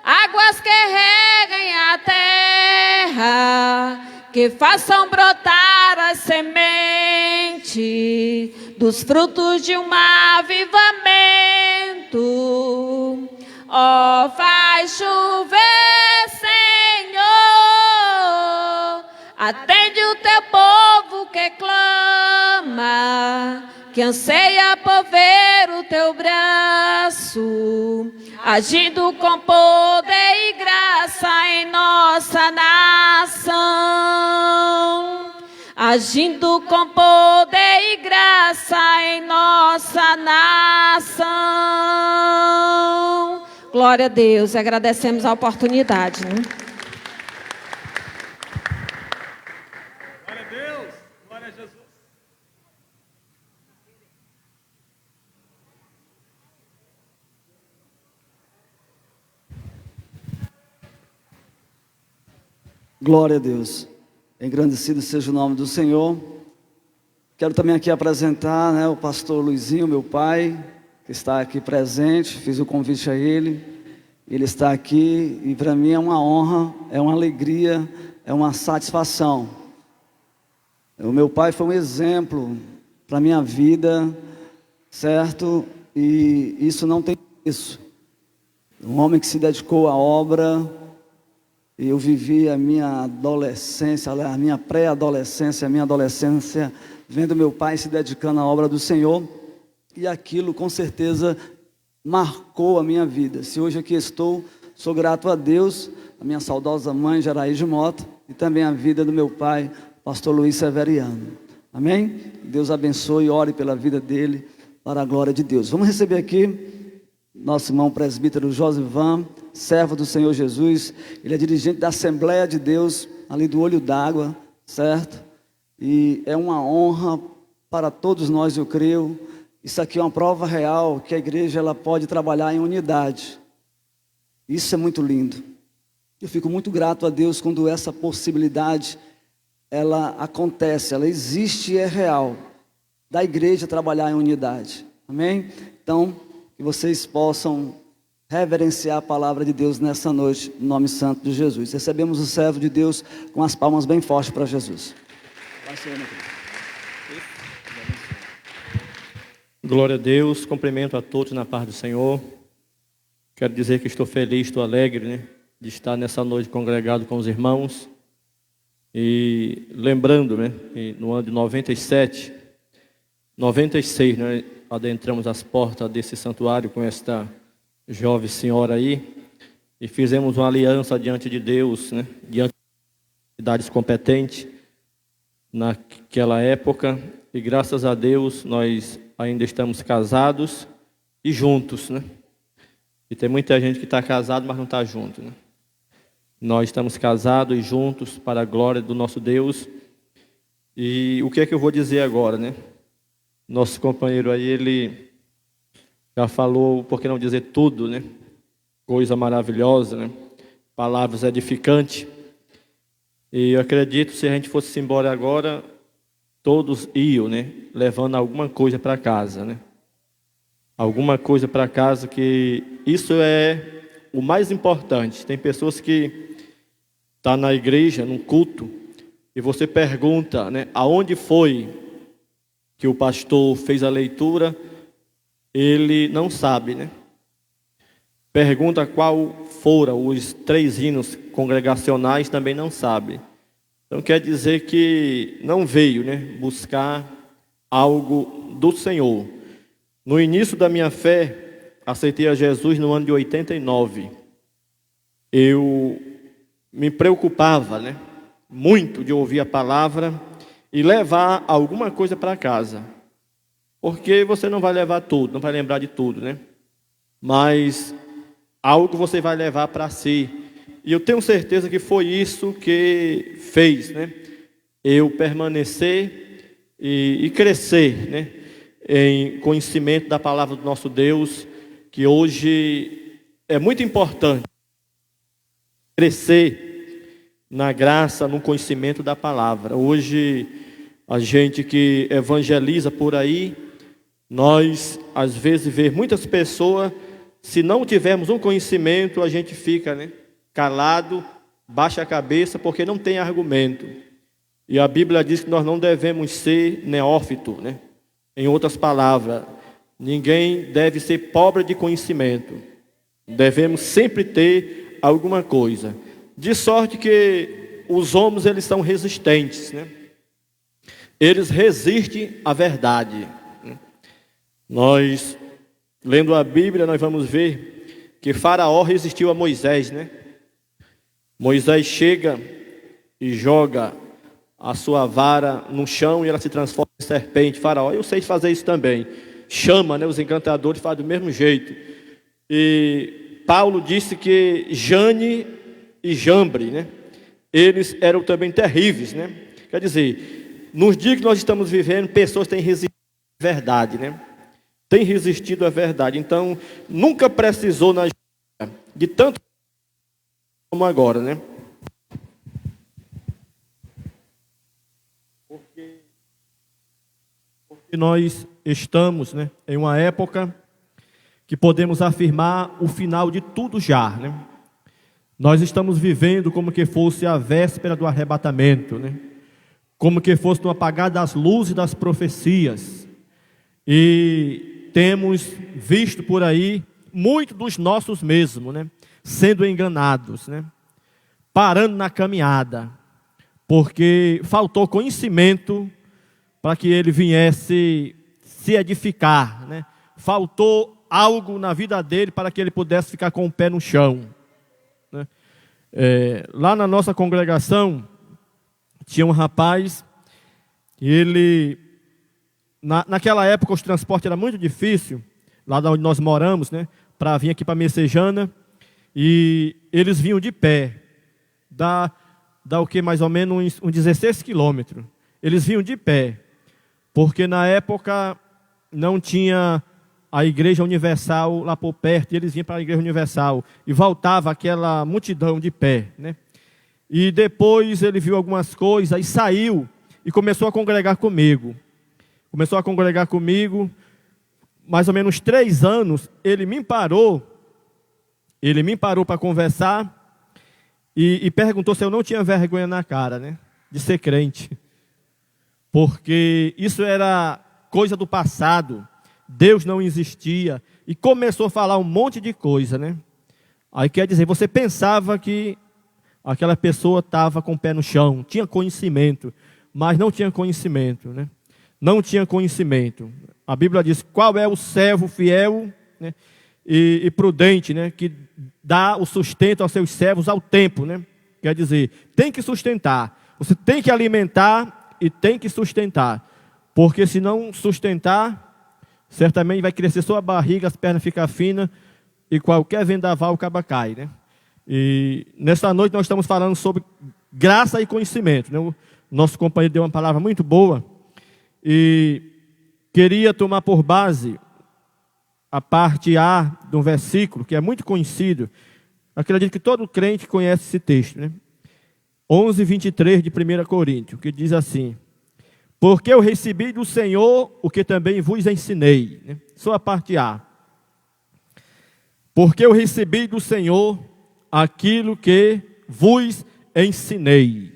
águas que reguem a terra, que façam brotar as sementes dos frutos de um avivamento. Ó, faz chover, Senhor, atende o teu povo que clama, que anseia por ver o teu braço, agindo com poder e graça em nossa nação. Agindo com poder e graça em nossa nação. Glória a Deus, agradecemos a oportunidade, né?
Glória a Deus, glória a Jesus.
Glória a Deus. Engrandecido seja o nome do Senhor. Quero também aqui apresentar, o pastor Luizinho, meu pai, que está aqui presente. Fiz o convite a ele. Ele está aqui e para mim é uma honra, é uma alegria, é uma satisfação. O meu pai foi um exemplo para a minha vida, certo? E isso não tem preço. Um homem que se dedicou à obra. Eu vivi a minha adolescência, a minha pré-adolescência, a minha adolescência, vendo meu pai se dedicando à obra do Senhor. E aquilo, com certeza, marcou a minha vida. Se hoje aqui estou, sou grato a Deus, a minha saudosa mãe, Jaraíde Mota, e também a vida do meu pai, pastor Luiz Severiano. Amém? Deus abençoe e ore pela vida dele, para a glória de Deus. Vamos receber aqui nosso irmão presbítero Josivan, servo do Senhor Jesus. Ele é dirigente da Assembleia de Deus, ali do Olho d'Água, certo? E é uma honra para todos nós, eu creio. Isso aqui é uma prova real que a igreja ela pode trabalhar em unidade. Isso é muito lindo. Eu fico muito grato a Deus quando essa possibilidade ela acontece, ela existe e é real, da igreja trabalhar em unidade. Amém? Então, que vocês possam reverenciar a palavra de Deus nessa noite, no nome santo de Jesus. Recebemos o servo de Deus com as palmas bem fortes para Jesus. Vai ser, meu querido.
Glória a Deus, cumprimento a todos na paz do Senhor. Quero dizer que estou feliz, estou alegre, né, de estar nessa noite congregado com os irmãos. E lembrando, né, que no ano de 96, né, adentramos as portas desse santuário com esta jovem senhora aí e fizemos uma aliança diante de Deus, né, diante de entidades competentes naquela época. E graças a Deus nós ainda estamos casados e juntos, né? E tem muita gente que está casado, mas não está junto, né? Nós estamos casados e juntos para a glória do nosso Deus. E o que é que eu vou dizer agora, né? Nosso companheiro aí, ele já falou, por que não dizer tudo, né? Coisa maravilhosa, né? Palavras edificantes. E eu acredito, se a gente fosse embora agora, todos iam, né, levando alguma coisa para casa, né? Alguma coisa para casa, que isso é o mais importante. Tem pessoas que estão na igreja, num culto, e você pergunta, né, aonde foi que o pastor fez a leitura, ele não sabe, né? Pergunta qual foram os 3 hinos congregacionais, também não sabe. Então quer dizer que não veio, né, buscar algo do Senhor. No início da minha fé, aceitei a Jesus no ano de 89. Eu me preocupava, né, muito de ouvir a palavra e levar alguma coisa para casa. Porque você não vai levar tudo, não vai lembrar de tudo, né? Mas algo você vai levar para si. E eu tenho certeza que foi isso que fez, né, eu permanecer e crescer, né, em conhecimento da palavra do nosso Deus, que hoje é muito importante crescer na graça, no conhecimento da palavra. Hoje, a gente que evangeliza por aí, nós às vezes vemos muitas pessoas, se não tivermos um conhecimento, a gente fica, né, calado, baixa a cabeça, porque não tem argumento. E a Bíblia diz que nós não devemos ser neófito, né? Em outras palavras, ninguém deve ser pobre de conhecimento. Devemos sempre ter alguma coisa. De sorte que os homens, eles são resistentes, né? Eles resistem à verdade. Nós, lendo a Bíblia, nós vamos ver que Faraó resistiu a Moisés, né? Moisés chega e joga a sua vara no chão e ela se transforma em serpente. Faraó, eu sei fazer isso também. Chama, né, os encantadores, faz do mesmo jeito. E Paulo disse que Jane e Jambre, né, eles eram também terríveis, né? Quer dizer, nos dias que nós estamos vivendo, pessoas têm resistido à verdade, né? Têm resistido à verdade. Então, nunca precisou de tanto como agora, né? Porque nós estamos, né, em uma época que podemos afirmar o final de tudo já, né? Nós estamos vivendo como que fosse a véspera do arrebatamento, né? Como que fosse no apagar das luzes das profecias. E temos visto por aí muito dos nossos mesmos, né, sendo enganados, né, parando na caminhada, porque faltou conhecimento para que ele viesse se edificar, né? Faltou algo na vida dele para que ele pudesse ficar com o pé no chão, né? Lá na nossa congregação tinha um rapaz, ele naquela época o transporte era muito difícil, lá onde nós moramos, né, para vir aqui para Messejana, e eles vinham de pé, dá o que, mais ou menos uns 16 quilômetros, eles vinham de pé, porque na época não tinha a Igreja Universal lá por perto, e eles vinham para a Igreja Universal, e voltava aquela multidão de pé, né? E depois ele viu algumas coisas, e saiu, e começou a congregar comigo, mais ou menos 3 anos, ele me parou para conversar e perguntou se eu não tinha vergonha na cara, né, de ser crente.
porque isso era coisa do passado, Deus não existia, e começou a falar um monte de coisa, né? Aí quer dizer, você pensava que aquela pessoa estava com o pé no chão, tinha conhecimento, mas não tinha conhecimento, né? Não tinha conhecimento. A Bíblia diz, qual é o servo fiel, né, e prudente, né, que dá o sustento aos seus servos ao tempo, né? Quer dizer, tem que sustentar, você tem que alimentar e tem que sustentar, porque se não sustentar, certamente vai crescer sua barriga, as pernas ficam finas, e qualquer vendaval acaba cai, né? E nessa noite nós estamos falando sobre graça e conhecimento, né? O nosso companheiro deu uma palavra muito boa, e queria tomar por base a parte A de um versículo, que é muito conhecido. Acredito que todo crente conhece esse texto, né? 11:23 de 1 Coríntios, que diz assim: porque eu recebi do Senhor o que também vos ensinei, né? Só a parte A. Porque eu recebi do Senhor aquilo que vos ensinei,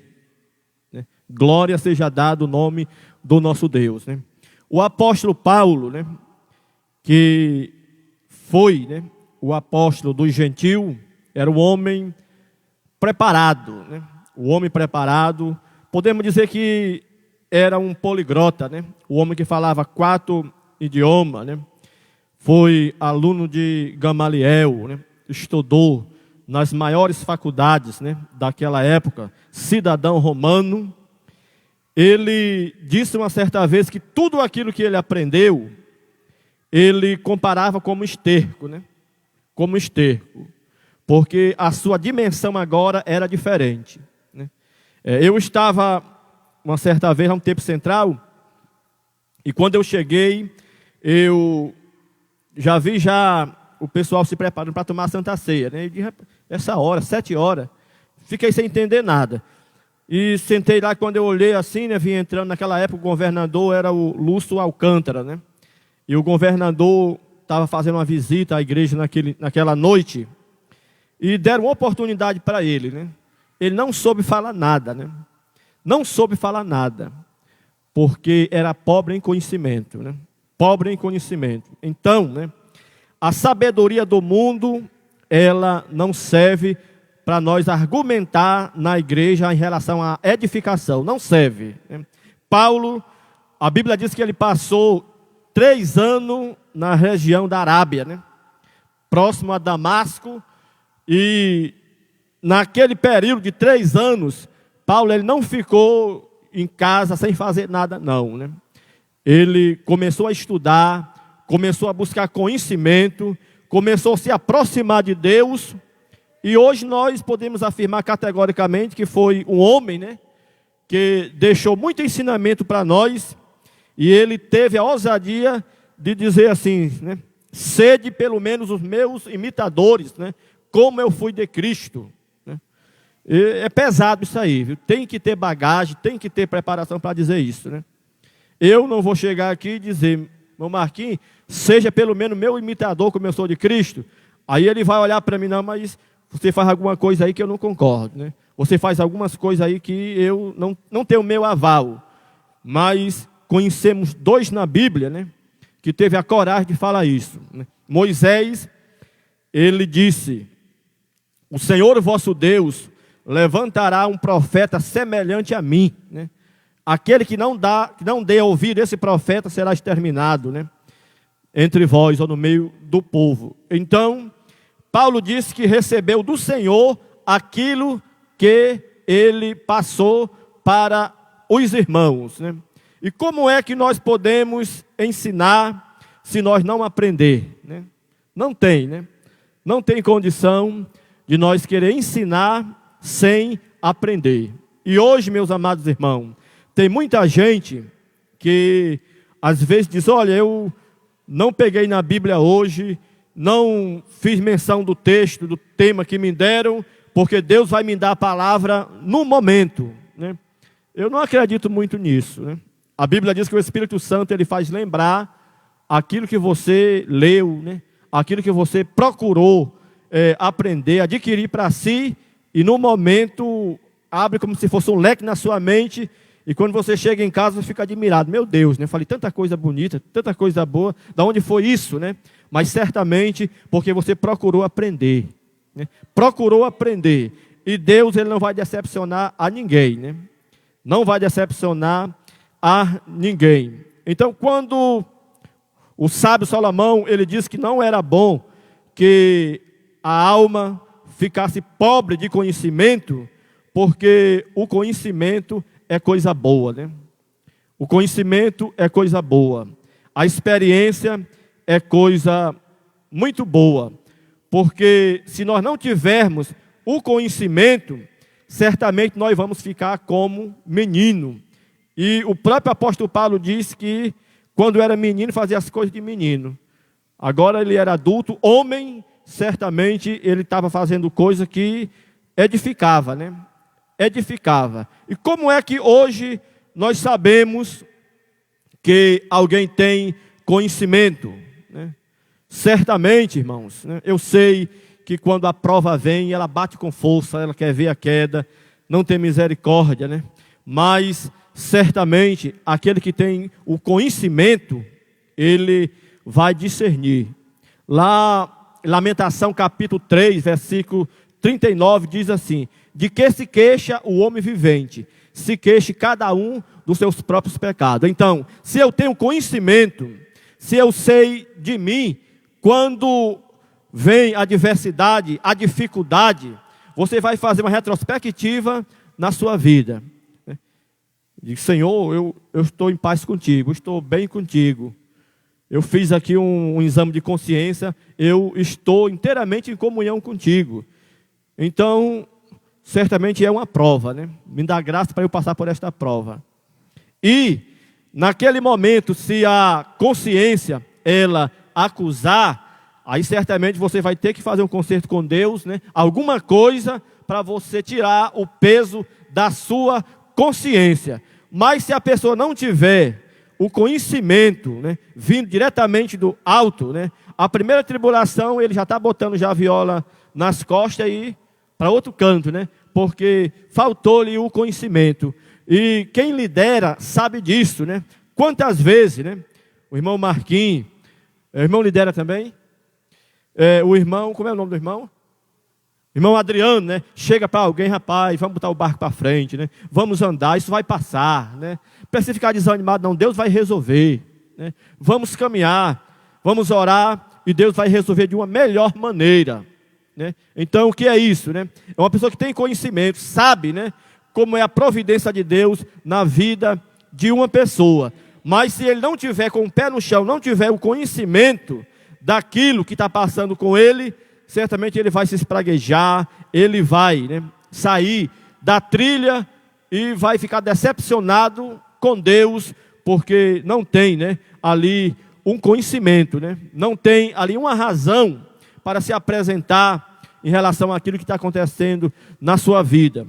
né? Glória seja dado o nome do nosso Deus, né? O apóstolo Paulo, né, que foi, né, o apóstolo dos gentios, era o homem preparado, né? O homem preparado, podemos dizer que era um poliglota, né? O homem que falava 4 idiomas, né? Foi aluno de Gamaliel, né? Estudou nas maiores faculdades, né, daquela época, cidadão romano. Ele disse uma certa vez que tudo aquilo que ele aprendeu, ele comparava como esterco, né? Como esterco, porque a sua dimensão agora era diferente, né? Eu estava uma certa vez, a um tempo central, e quando eu cheguei, eu já vi o pessoal se preparando para tomar a Santa Ceia, né? E essa hora, 7 horas, fiquei sem entender nada. E sentei lá, quando eu olhei assim, né, vim entrando, naquela época o governador era o Lúcio Alcântara, né? E o governador estava fazendo uma visita à igreja naquela noite, e deram uma oportunidade para ele, né? Ele não soube falar nada, né? Não soube falar nada, porque era pobre em conhecimento, né? Pobre em conhecimento. Então, né, a sabedoria do mundo, ela não serve para nós argumentar na igreja em relação à edificação, não serve, né? Paulo, a Bíblia diz que ele passou 3 anos na região da Arábia, né? Próximo a Damasco, e naquele período de 3 anos, Paulo ele não ficou em casa sem fazer nada, não, né? Ele começou a estudar, começou a buscar conhecimento, começou a se aproximar de Deus. E hoje nós podemos afirmar categoricamente que foi um homem, né, que deixou muito ensinamento para nós, e ele teve a ousadia de dizer assim, né, sede pelo menos os meus imitadores, né, como eu fui de Cristo, né? É pesado isso aí, viu? Tem que ter bagagem, tem que ter preparação para dizer isso, né? Eu não vou chegar aqui e dizer, meu Marquinhos, seja pelo menos meu imitador como eu sou de Cristo. Aí ele vai olhar para mim, não, mas você faz alguma coisa aí que eu não concordo, né? Você faz algumas coisas aí que eu não tenho o meu aval. Mas conhecemos 2 na Bíblia, né, que teve a coragem de falar isso, né? Moisés, ele disse: o Senhor vosso Deus levantará um profeta semelhante a mim, né? Aquele que não dê a ouvir esse profeta será exterminado, né, entre vós ou no meio do povo. Então, Paulo disse que recebeu do Senhor aquilo que ele passou para os irmãos, né? E como é que nós podemos ensinar se nós não aprender, né? Não tem, né? Não tem condição de nós querer ensinar sem aprender. E hoje, meus amados irmãos, tem muita gente que às vezes diz, olha, eu não peguei na Bíblia hoje, não fiz menção do texto, do tema que me deram, porque Deus vai me dar a palavra no momento, né? Eu não acredito muito nisso, né? A Bíblia diz que o Espírito Santo ele faz lembrar aquilo que você leu, né? Aquilo que você procurou aprender, adquirir para si, e no momento abre como se fosse um leque na sua mente, E quando você chega em casa, você fica admirado. Meu Deus, né? Falei tanta coisa bonita, tanta coisa boa. Da onde foi isso, né? Mas certamente porque você procurou aprender, né? Procurou aprender. E Deus, ele não vai decepcionar a ninguém, né? Não vai decepcionar a ninguém. Então, quando o sábio Salomão, ele disse que não era bom que a alma ficasse pobre de conhecimento, porque o conhecimento é coisa boa, né? O conhecimento é coisa boa. A experiência é coisa muito boa. Porque se nós não tivermos o conhecimento, certamente nós vamos ficar como menino. E o próprio apóstolo Paulo diz que quando era menino fazia as coisas de menino. Agora ele era adulto, homem, certamente ele estava fazendo coisa que edificava, né? Edificava. E como é que hoje nós sabemos que alguém tem conhecimento, né? Certamente, irmãos, né? Eu sei que quando a prova vem, ela bate com força, ela quer ver a queda, não tem misericórdia, né? Mas certamente aquele que tem o conhecimento, ele vai discernir. Lá, Lamentação capítulo 3, versículo 39, diz assim: de que se queixa o homem vivente? Se queixe cada um dos seus próprios pecados. Então, se eu tenho conhecimento, se eu sei de mim, quando vem a adversidade, a dificuldade, você vai fazer uma retrospectiva na sua vida. Diz: Senhor, eu estou em paz contigo, estou bem contigo. Eu fiz aqui um exame de consciência, eu estou inteiramente em comunhão contigo. Então, certamente é uma prova, né? Me dá graça para eu passar por esta prova. E, naquele momento, se a consciência, ela acusar, aí certamente você vai ter que fazer um concerto com Deus, né? Alguma coisa para você tirar o peso da sua consciência. Mas se a pessoa não tiver o conhecimento, né, vindo diretamente do alto, né, a primeira tribulação ele já está botando já a viola nas costas e para outro canto, né, porque faltou-lhe o conhecimento. E quem lidera sabe disso, né? Quantas vezes, né? O irmão Marquinhos, o irmão lidera também? O irmão, como é o nome do irmão? Irmão Adriano, né? Chega para alguém: rapaz, vamos botar o barco para frente, né? Vamos andar, isso vai passar, né? Para você ficar desanimado, não, Deus vai resolver, né? Vamos caminhar, vamos orar e Deus vai resolver de uma melhor maneira, né? Então, o que é isso, né? É uma pessoa que tem conhecimento, sabe, né, como é a providência de Deus na vida de uma pessoa. Mas se ele não tiver com o pé no chão, não tiver o conhecimento daquilo que está passando com ele, certamente ele vai se espraguejar, ele vai, né, sair da trilha e vai ficar decepcionado com Deus, porque não tem, né, ali um conhecimento, né, não tem ali uma razão para se apresentar em relação àquilo que está acontecendo na sua vida.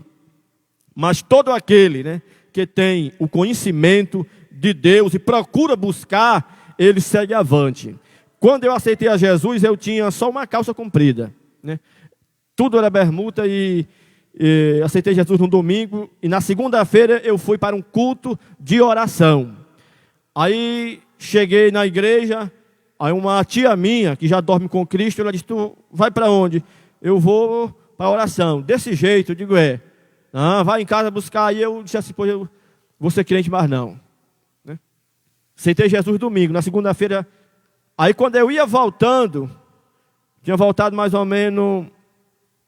Mas todo aquele, né, que tem o conhecimento de Deus e procura buscar, ele segue avante. Quando eu aceitei a Jesus, eu tinha só uma calça comprida, né? Tudo era bermuda e aceitei Jesus no domingo. E na segunda-feira eu fui para um culto de oração. Aí cheguei na igreja, aí uma tia minha, que já dorme com Cristo, ela disse: tu vai para onde? Eu vou para a oração. Desse jeito, eu digo: vai em casa buscar. Aí eu disse assim: pô, eu vou ser crente, mas não, né? Aceitei Jesus domingo, na segunda-feira. Aí quando eu ia voltando, tinha voltado mais ou menos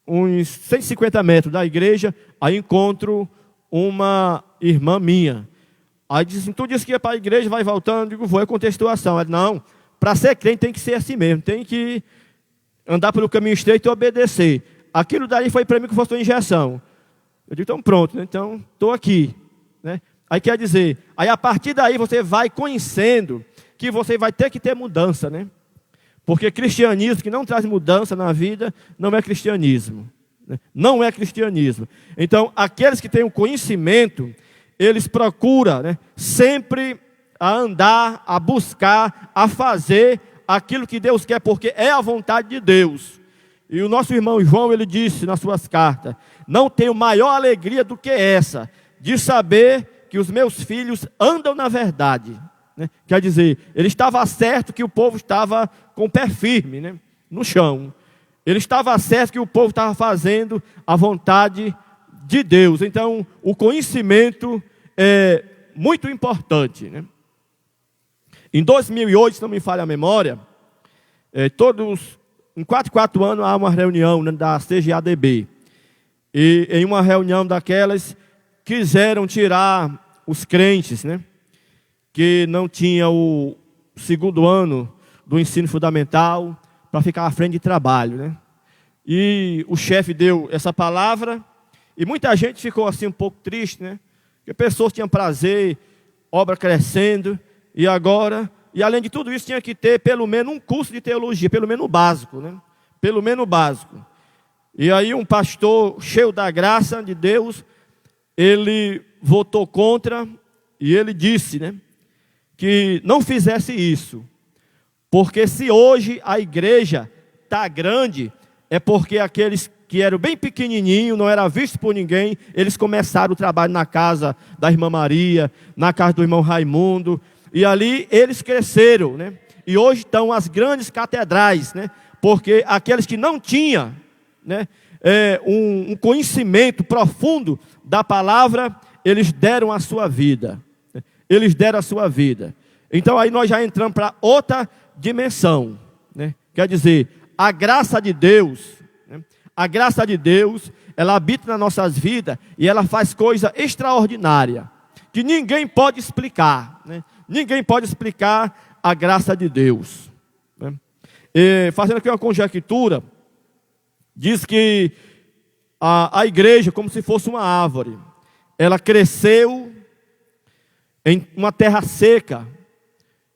uns 150 metros da igreja, aí encontro uma irmã minha. Aí disse assim: tu disse que ia para a igreja, vai voltando. Eu digo: vou. Eu contei a situação. Ela: não, para ser crente tem que ser assim mesmo, tem que andar pelo caminho estreito e obedecer. Aquilo daí foi para mim que fosse uma injeção. Eu digo: então pronto, né? Então estou aqui, né? Aí quer dizer, aí a partir daí você vai conhecendo que você vai ter que ter mudança, né? Porque cristianismo que não traz mudança na vida não é cristianismo, né? Não é cristianismo. Então, aqueles que têm o conhecimento, eles procuram, né, sempre a andar, a buscar, a fazer aquilo que Deus quer, porque é a vontade de Deus. E o nosso irmão João, ele disse nas suas cartas: não tenho maior alegria do que essa, de saber que os meus filhos andam na verdade. Né? Quer dizer, ele estava certo que o povo estava com o pé firme, né? No chão. Ele estava certo que o povo estava fazendo a vontade de Deus. Então, o conhecimento é muito importante, né? Em 2008, se não me falha a memória, em 4 anos há uma reunião, né, da CGADB. E em uma reunião daquelas, quiseram tirar os crentes, né, que não tinham o 2º ano do ensino fundamental, para ficar à frente de trabalho, né? E o chefe deu essa palavra, e muita gente ficou assim um pouco triste, né? Porque pessoas tinham prazer, obra crescendo, e agora, e além de tudo isso, tinha que ter pelo menos um curso de teologia, pelo menos o básico, né? Pelo menos o básico. E aí um pastor cheio da graça de Deus, ele votou contra, e ele disse, né, que não fizesse isso. Porque se hoje a igreja está grande, é porque aqueles que eram bem pequenininhos, não era visto por ninguém, eles começaram o trabalho na casa da irmã Maria, na casa do irmão Raimundo, e ali eles cresceram, né? E hoje estão as grandes catedrais, né? Porque aqueles que não tinham, né, um conhecimento profundo da palavra, eles deram a sua vida. Eles deram a sua vida. Então aí nós já entramos para outra dimensão, né? Quer dizer, a graça de Deus, né? A graça de Deus, ela habita nas nossas vidas e ela faz coisa extraordinária, que ninguém pode explicar, né? Ninguém pode explicar a graça de Deus, né? E, fazendo aqui uma conjectura, diz que a igreja, como se fosse uma árvore, ela cresceu em uma terra seca,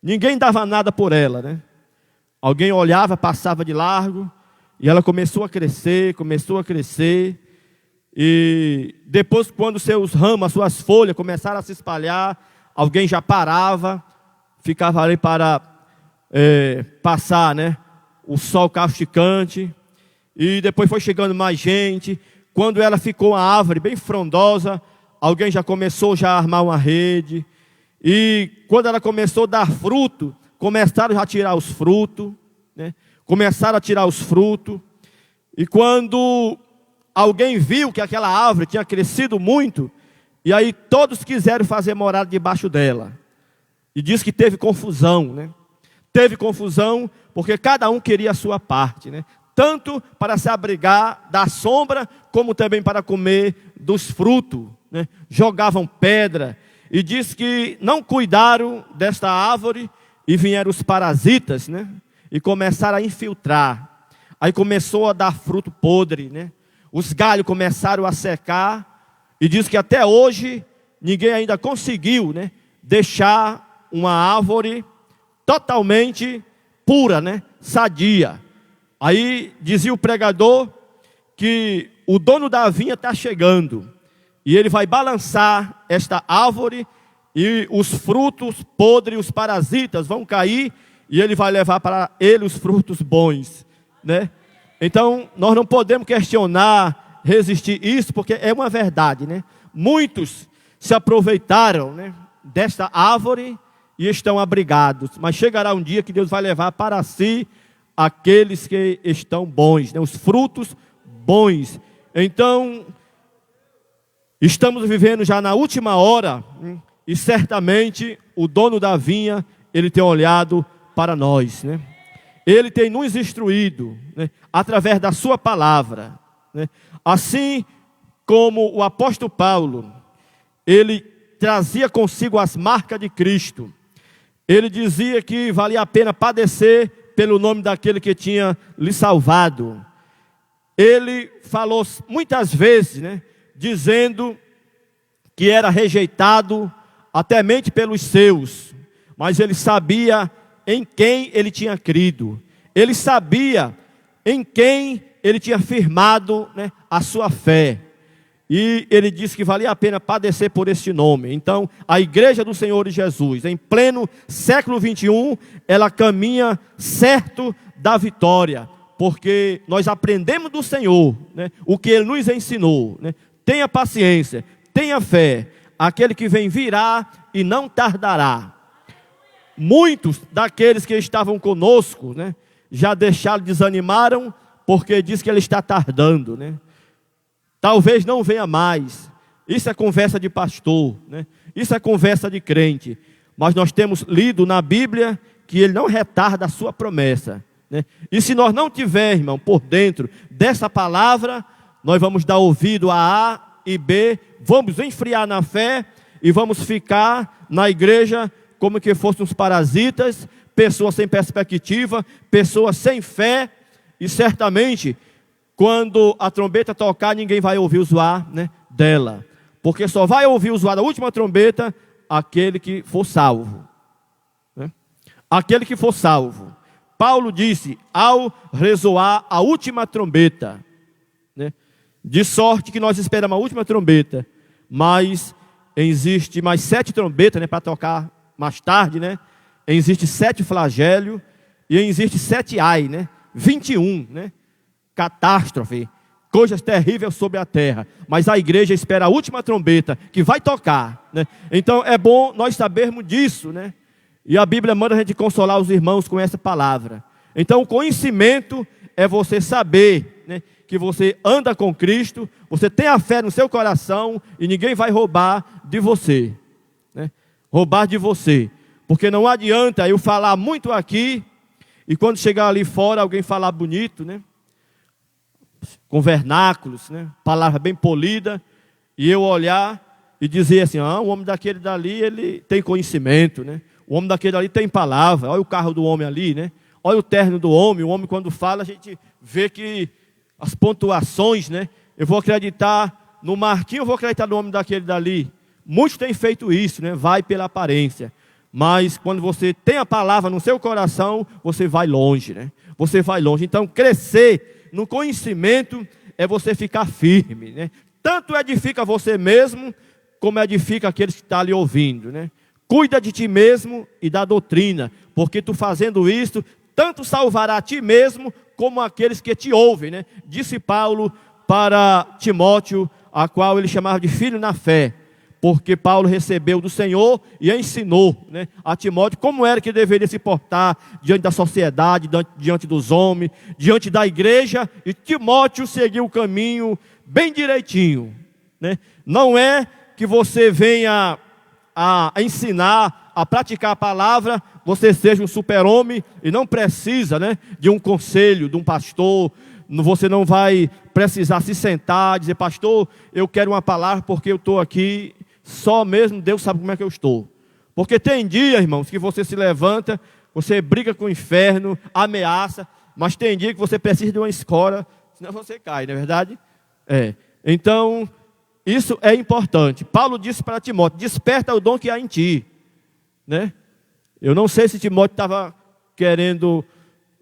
ninguém dava nada por ela, né? Alguém olhava, passava de largo, e ela começou a crescer, e depois, quando seus ramos, as suas folhas começaram a se espalhar, alguém já parava, ficava ali para passar, né, o sol causticante, e depois foi chegando mais gente. Quando ela ficou uma árvore bem frondosa, alguém já começou a armar uma rede, e quando ela começou a dar fruto, começaram já a tirar os frutos, né? Começaram a tirar os frutos, e quando alguém viu que aquela árvore tinha crescido muito, e aí todos quiseram fazer morada debaixo dela, e diz que teve confusão, né? Teve confusão, porque cada um queria a sua parte, né? Tanto para se abrigar da sombra, como também para comer dos frutos, né? Jogavam pedra, e diz que não cuidaram desta árvore, e vieram os parasitas, né? E começaram a infiltrar. Aí começou a dar fruto podre, né? Os galhos começaram a secar. E diz que até hoje ninguém ainda conseguiu, né, deixar uma árvore totalmente pura, né? Sadia. Aí dizia o pregador que o dono da vinha está chegando. E ele vai balançar esta árvore, e os frutos podres, os parasitas vão cair, e ele vai levar para ele os frutos bons, né? Então, nós não podemos questionar, resistir isso, porque é uma verdade, né? Muitos se aproveitaram, né, desta árvore e estão abrigados, mas chegará um dia que Deus vai levar para si aqueles que estão bons, né? Os frutos bons. Então, estamos vivendo já na última hora, e certamente o dono da vinha, ele tem olhado para nós, né? Ele tem nos instruído, né, através da sua palavra, né? Assim como o apóstolo Paulo, ele trazia consigo as marcas de Cristo. Ele dizia que valia a pena padecer pelo nome daquele que tinha lhe salvado. Ele falou muitas vezes, né, dizendo que era rejeitado até mente pelos seus, mas ele sabia em quem ele tinha crido. Ele sabia em quem ele tinha firmado, né, a sua fé. E ele disse que valia a pena padecer por este nome. Então, a igreja do Senhor Jesus, em pleno século 21, ela caminha certo da vitória, porque nós aprendemos do Senhor, né, o que Ele nos ensinou, né? Tenha paciência, tenha fé, aquele que vem virá e não tardará. Muitos daqueles que estavam conosco, né, já deixaram, desanimaram, porque diz que ele está tardando, né? Talvez não venha mais. Isso é conversa de pastor, né? Isso é conversa de crente. Mas nós temos lido na Bíblia que ele não retarda a sua promessa, né? E se nós não tiver, irmão, por dentro dessa palavra, nós vamos dar ouvido a A e B, vamos enfriar na fé e vamos ficar na igreja como que fôssemos parasitas, pessoas sem perspectiva, pessoas sem fé, e certamente, quando a trombeta tocar, ninguém vai ouvir o zoar, né, dela, porque só vai ouvir o zoar da última trombeta aquele que for salvo, né? Aquele que for salvo. Paulo disse, ao ressoar a última trombeta, né, de sorte que nós esperamos a última trombeta, mas existe mais 7 trombetas, né, para tocar mais tarde, né? Existe 7 flagelos e existe 7 ai, né? 21, né? Catástrofe, coisas terríveis sobre a terra. Mas a igreja espera a última trombeta que vai tocar, né? Então é bom nós sabermos disso, né? E a Bíblia manda a gente consolar os irmãos com essa palavra. Então o conhecimento é você saber, né, que você anda com Cristo, você tem a fé no seu coração e ninguém vai roubar de você, né? Roubar de você, porque não adianta eu falar muito aqui e quando chegar ali fora alguém falar bonito, né, com vernáculos, né, palavra bem polida, e eu olhar e dizer assim, o homem daquele dali, ele tem conhecimento, né, o homem daquele ali tem palavra, olha o carro do homem ali, né, olha o terno do homem, o homem quando fala a gente vê que as pontuações, né, eu vou acreditar no Marquinhos, eu vou acreditar no homem daquele dali. Muitos têm feito isso, né? Vai pela aparência. Mas quando você tem a palavra no seu coração, você vai longe, né? Você vai longe. Então, crescer no conhecimento é você ficar firme, né? Tanto edifica você mesmo, como edifica aqueles que estão ali ouvindo, né? Cuida de ti mesmo e da doutrina, porque tu fazendo isso, tanto salvará a ti mesmo, como aqueles que te ouvem, né? Disse Paulo para Timóteo, a qual ele chamava de filho na fé. Porque Paulo recebeu do Senhor e ensinou, né, a Timóteo como era que deveria se portar diante da sociedade, diante dos homens, diante da igreja. E Timóteo seguiu o caminho bem direitinho, né? Não é que você venha a ensinar, a praticar a palavra, você seja um super-homem e não precisa, né, de um conselho, de um pastor. Você não vai precisar se sentar, dizer, pastor, eu quero uma palavra porque eu estou aqui. Só mesmo Deus sabe como é que eu estou. Porque tem dia, irmãos, que você se levanta, você briga com o inferno, ameaça, mas tem dia que você precisa de uma escola, senão você cai, não é verdade? Então, isso é importante. Paulo disse para Timóteo, desperta o dom que há em ti, né? Eu não sei se Timóteo estava querendo,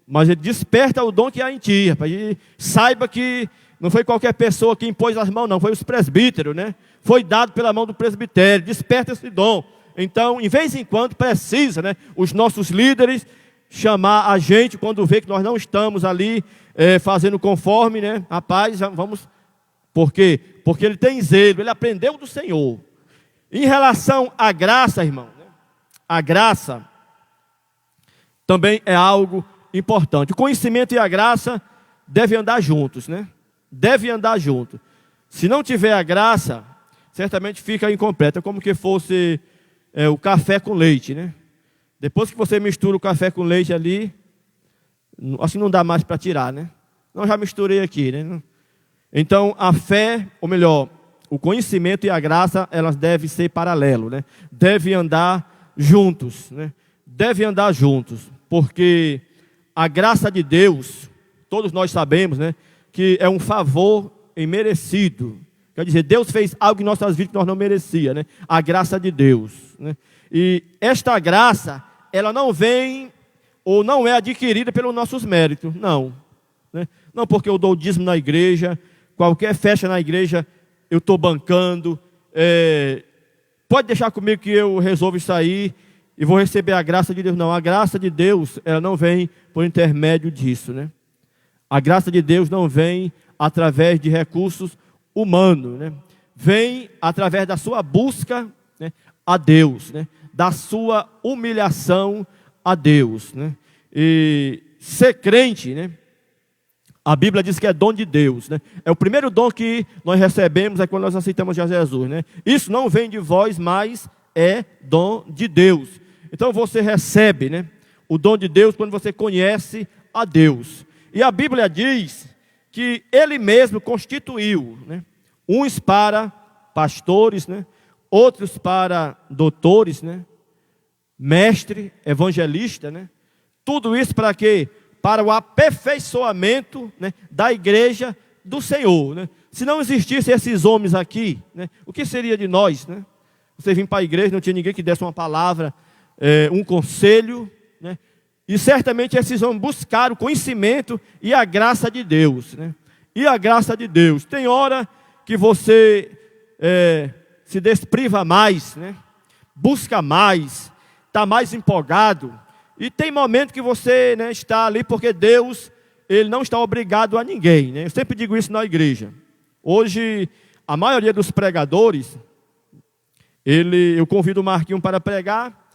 mas ele desperta o dom que há em ti, rapaz, e saiba que não foi qualquer pessoa que impôs as mãos, não, foi os presbíteros, né? Foi dado pela mão do presbitério, desperta esse dom. Então, em vez em quando, precisa, né, os nossos líderes chamar a gente, quando vê que nós não estamos ali fazendo conforme, né? Rapaz, vamos... Por quê? Porque ele tem zelo, ele aprendeu do Senhor. Em relação à graça, irmão, né? A graça também é algo importante. O conhecimento e a graça devem andar juntos, né? Devem andar juntos. Se não tiver a graça, certamente fica incompleta, como que fosse o café com leite, né? Depois que você mistura o café com leite ali, assim não dá mais para tirar, né? Não, já misturei aqui, né? Então, a fé, ou melhor, o conhecimento e a graça, elas devem ser paralelos, né? Devem andar juntos, né? Devem andar juntos, porque a graça de Deus, todos nós sabemos, né, que é um favor imerecido. Quer dizer, Deus fez algo em nossas vidas que nós não merecíamos, né? A graça de Deus, né? E esta graça, ela não vem ou não é adquirida pelos nossos méritos, não, né? Não porque eu dou dízimo na igreja, qualquer festa na igreja eu estou bancando, pode deixar comigo que eu resolvo isso aí e vou receber a graça de Deus. Não, a graça de Deus, ela não vem por intermédio disso, né? A graça de Deus não vem através de recursos humanos, né? vem através da sua busca, né, a Deus, né, da sua humilhação a Deus, né? E ser crente, né, a Bíblia diz que é dom de Deus, né? É o primeiro dom que nós recebemos, é quando nós aceitamos a Jesus, né? Isso não vem de vós, mas é dom de Deus. Então você recebe, né, o dom de Deus quando você conhece a Deus. E a Bíblia diz que Ele mesmo constituiu, né, uns para pastores, né, outros para doutores, né, mestre, evangelista, né? Tudo isso para quê? Para o aperfeiçoamento, né, da igreja do Senhor, né? Se não existissem esses homens aqui, né, o que seria de nós, né? Você vinha para a igreja, não tinha ninguém que desse uma palavra, um conselho, né? E certamente esses homens buscaram o conhecimento e a graça de Deus, né? E a graça de Deus. Tem hora que você se despriva mais, né? Busca mais, está mais empolgado. E tem momento que você, né, está ali porque Deus, Ele não está obrigado a ninguém, né? Eu sempre digo isso na igreja. Hoje, a maioria dos pregadores, eu convido o Marquinho para pregar,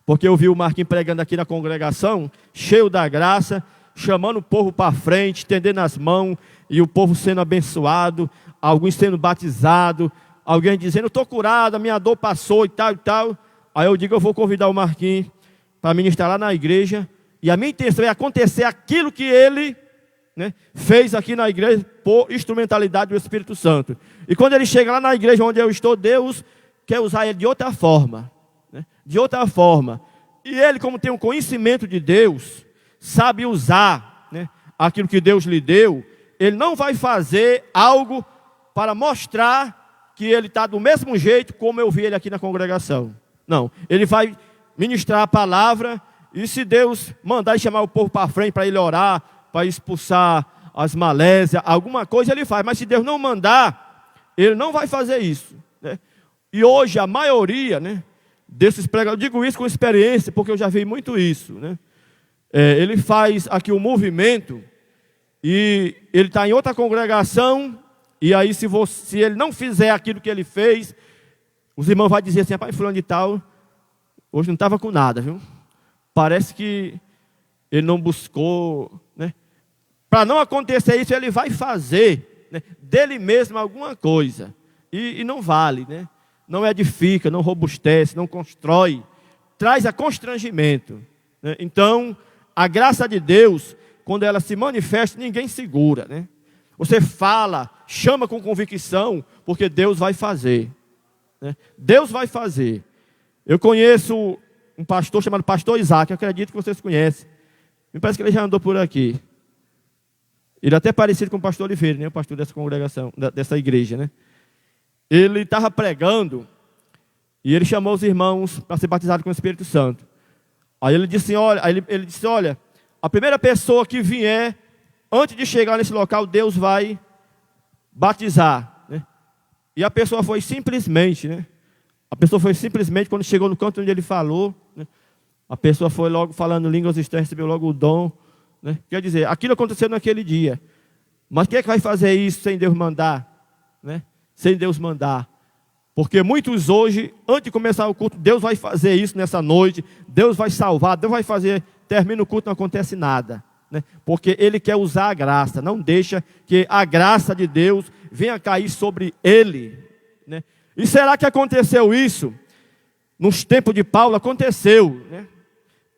porque eu vi o Marquinho pregando aqui na congregação, cheio da graça, chamando o povo para frente, estendendo as mãos, e o povo sendo abençoado, alguns sendo batizados, alguém dizendo, estou curado, a minha dor passou e tal e tal. Aí eu digo, eu vou convidar o Marquinhos para ministrar lá na igreja, e a minha intenção é acontecer aquilo que ele, né, fez aqui na igreja por instrumentalidade do Espírito Santo. E quando ele chega lá na igreja onde eu estou, Deus quer usar ele de outra forma, né, de outra forma. E ele, como tem um conhecimento de Deus, sabe usar, né, aquilo que Deus lhe deu. Ele não vai fazer algo para mostrar que ele está do mesmo jeito como eu vi ele aqui na congregação. Não, ele vai ministrar a palavra, e se Deus mandar chamar o povo para frente, para ele orar, para expulsar as malésias, alguma coisa ele faz. Mas se Deus não mandar, ele não vai fazer isso, né? E hoje a maioria, né, desses pregadores, eu digo isso com experiência, porque eu já vi muito isso, né? Ele faz aqui um movimento, e ele está em outra congregação, e aí se ele não fizer aquilo que ele fez, os irmãos vão dizer assim, pai, fulano de tal, hoje não estava com nada, viu? Parece que ele não buscou, né? Para não acontecer isso, ele vai fazer, né, dele mesmo alguma coisa. E não vale, né? Não edifica, não robustece, não constrói. Traz a constrangimento, né? Então, a graça de Deus, quando ela se manifesta, ninguém segura, né? Você fala, chama com convicção, porque Deus vai fazer, né? Deus vai fazer. Eu conheço um pastor chamado Pastor Isaac, eu acredito que vocês conhecem. Me parece que ele já andou por aqui. Ele é até parecido com o pastor Oliveira, né? O pastor dessa congregação, dessa igreja, né? Ele estava pregando e ele chamou os irmãos para ser batizado com o Espírito Santo. Aí ele disse, olha, a primeira pessoa que vier, antes de chegar nesse local, Deus vai batizar, né? E a pessoa foi simplesmente, né? Quando chegou no canto onde ele falou, né, a pessoa foi logo falando línguas estranhas, recebeu logo o dom, né? Quer dizer, aquilo aconteceu naquele dia. Mas quem é que vai fazer isso sem Deus mandar, né? Sem Deus mandar. Porque muitos hoje, antes de começar o culto, Deus vai fazer isso nessa noite, Deus vai salvar, Deus vai fazer, termina o culto, não acontece nada, né? Porque Ele quer usar a graça, não deixa que a graça de Deus venha cair sobre ele, né? E será que aconteceu isso? Nos tempos de Paulo aconteceu, né?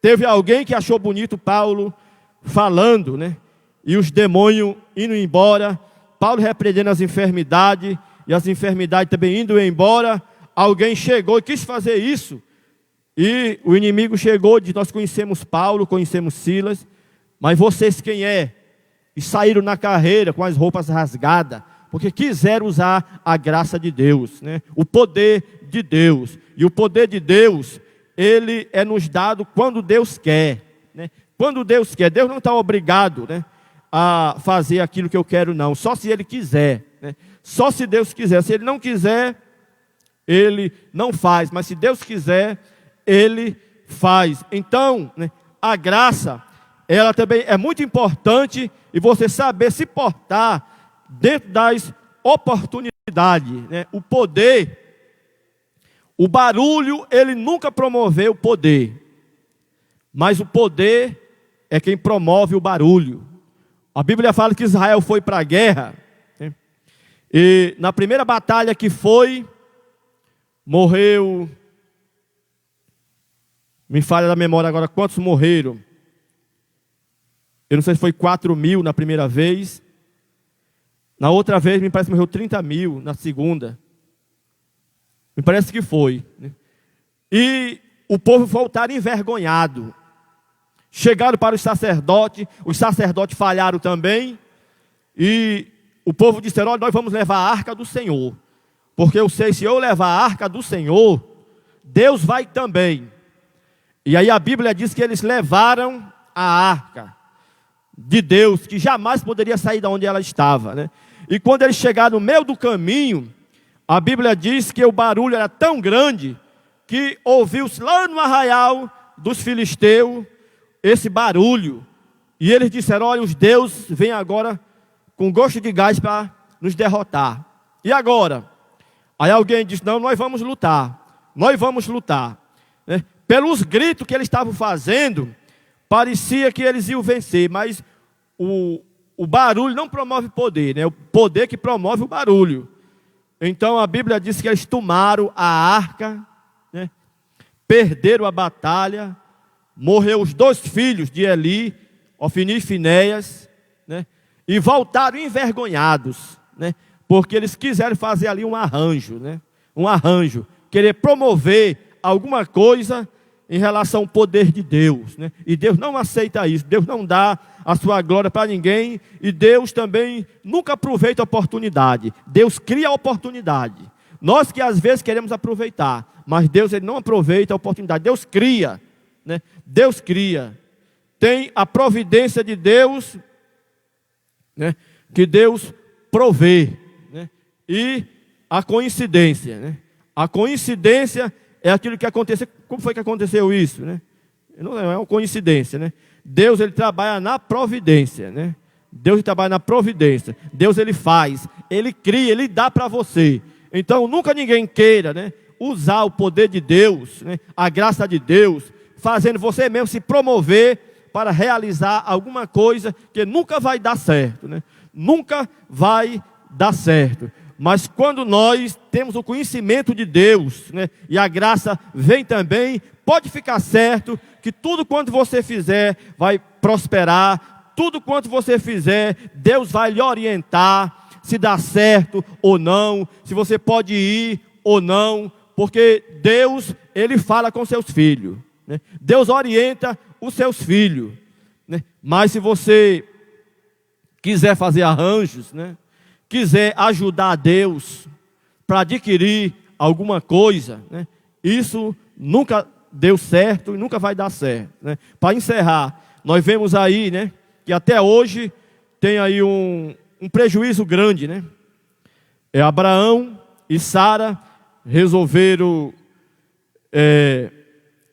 Teve alguém que achou bonito Paulo falando, né? E os demônios indo embora, Paulo repreendendo as enfermidades, e as enfermidades também indo embora. Alguém chegou e quis fazer isso, e o inimigo chegou e disse, nós conhecemos Paulo, conhecemos Silas, mas vocês quem é? E saíram na carreira com as roupas rasgadas, porque quiseram usar a graça de Deus, né? O poder de Deus. E o poder de Deus, ele é nos dado quando Deus quer, né? Quando Deus quer. Deus não está obrigado, né, a fazer aquilo que eu quero, não. Só se Ele quiser, né? Só se Deus quiser. Se Ele não quiser, Ele não faz. Mas se Deus quiser, Ele faz. Então, né, a graça, ela também é muito importante, e você saber se portar dentro das oportunidades. né? O poder, o barulho, ele nunca promoveu o poder, mas o poder é quem promove o barulho. A Bíblia fala que Israel foi para a guerra, né? E na primeira batalha que foi, morreu, me falha da memória agora quantos morreram. Eu não sei se foi 4.000 na primeira vez. Na outra vez, me parece que morreu 30.000, na segunda. Me parece que foi, né? E o povo voltaram envergonhado. Chegaram para os sacerdotes falharam também. E o povo disse: olha, nós vamos levar a arca do Senhor. Porque eu sei, se eu levar a arca do Senhor, Deus vai também. E aí a Bíblia diz que eles levaram a arca de Deus, que jamais poderia sair de onde ela estava, né? E quando eles chegaram no meio do caminho, a Bíblia diz que o barulho era tão grande que ouviu-se lá no arraial dos filisteus esse barulho. E eles disseram: olha, os deuses vêm agora com gosto de gás para nos derrotar. E agora? Aí alguém disse: não, nós vamos lutar, né? Pelos gritos que eles estavam fazendo, parecia que eles iam vencer, mas o barulho não promove poder, né? O poder que promove o barulho. Então a Bíblia diz que eles tomaram a arca, né? Perderam a batalha, morreu os 2 filhos de Eli, Ofni e Finéias, né? E voltaram envergonhados, né? Porque eles quiseram fazer ali um arranjo, né? Um arranjo, querer promover alguma coisa em relação ao poder de Deus, né? E Deus não aceita isso. Deus não dá a sua glória para ninguém. E Deus também nunca aproveita a oportunidade. Deus cria a oportunidade. Nós que às vezes queremos aproveitar, mas Deus, ele não aproveita a oportunidade. Deus cria, né? Deus cria. Tem a providência de Deus, né? Que Deus provê, né? E a coincidência, né? A coincidência é aquilo que aconteceu. Como foi que aconteceu isso, né? Não é uma coincidência, né? Deus, ele trabalha na providência, né? Deus trabalha na providência. Deus, ele faz, ele cria, ele dá para você. Então nunca ninguém queira, né, usar o poder de Deus, né, a graça de Deus, fazendo você mesmo se promover para realizar alguma coisa que nunca vai dar certo, né? Nunca vai dar certo. Mas quando nós temos o conhecimento de Deus, né, e a graça vem também, pode ficar certo que tudo quanto você fizer vai prosperar. Tudo quanto você fizer, Deus vai lhe orientar se dá certo ou não, se você pode ir ou não, porque Deus, ele fala com seus filhos, né? Deus orienta os seus filhos, né? Mas se você quiser fazer arranjos, né, quiser ajudar a Deus para adquirir alguma coisa, né, isso nunca deu certo e nunca vai dar certo, né? Para encerrar, nós vemos aí, né, que até hoje tem aí um prejuízo grande, né? Abraão e Sara resolveram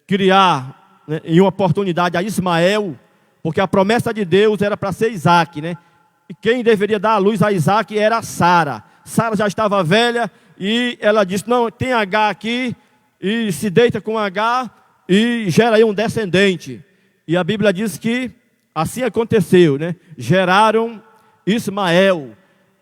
criar, né, em uma oportunidade a Ismael, porque a promessa de Deus era para ser Isaac, né? E quem deveria dar a luz a Isaac era Sara. Sara já estava velha e ela disse: não, tem H aqui, e se deita com H e gera aí um descendente. E a Bíblia diz que assim aconteceu, né? Geraram Ismael.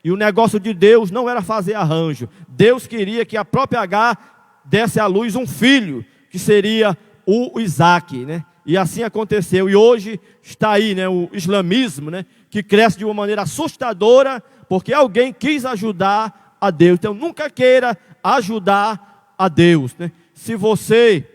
E o negócio de Deus não era fazer arranjo. Deus queria que a própria H desse à luz um filho, que seria o Isaac, né? E assim aconteceu. E hoje está aí, né, o islamismo, né, que cresce de uma maneira assustadora, porque alguém quis ajudar a Deus. Então nunca queira ajudar a Deus, né? Se você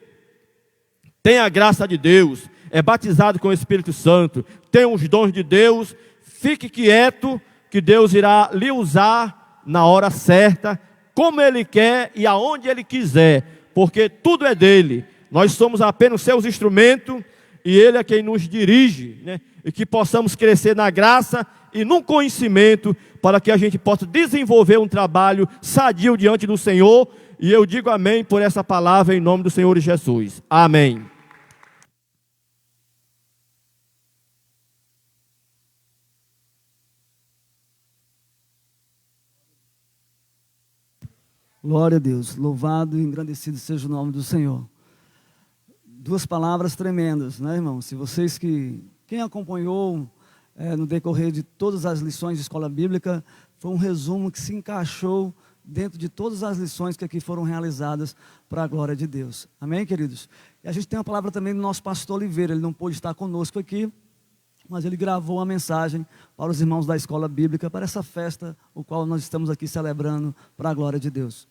tem a graça de Deus, é batizado com o Espírito Santo, tem os dons de Deus, fique quieto, que Deus irá lhe usar na hora certa, como Ele quer e aonde Ele quiser, porque tudo é dele. Nós somos apenas seus instrumentos e Ele é quem nos dirige, né? E que possamos crescer na graça e no conhecimento, para que a gente possa desenvolver um trabalho sadio diante do Senhor. E eu digo amém por essa palavra em nome do Senhor Jesus. Amém.
Glória a Deus. Louvado e engrandecido seja o nome do Senhor. Duas palavras tremendas, né, irmão? Se vocês quem acompanhou no decorrer de todas as lições de escola bíblica, foi um resumo que se encaixou dentro de todas as lições que aqui foram realizadas para a glória de Deus. Amém, queridos? E a gente tem uma palavra também do nosso pastor Oliveira. Ele não pôde estar conosco aqui, mas ele gravou uma mensagem para os irmãos da escola bíblica, para essa festa, o qual nós estamos aqui celebrando para a glória de Deus.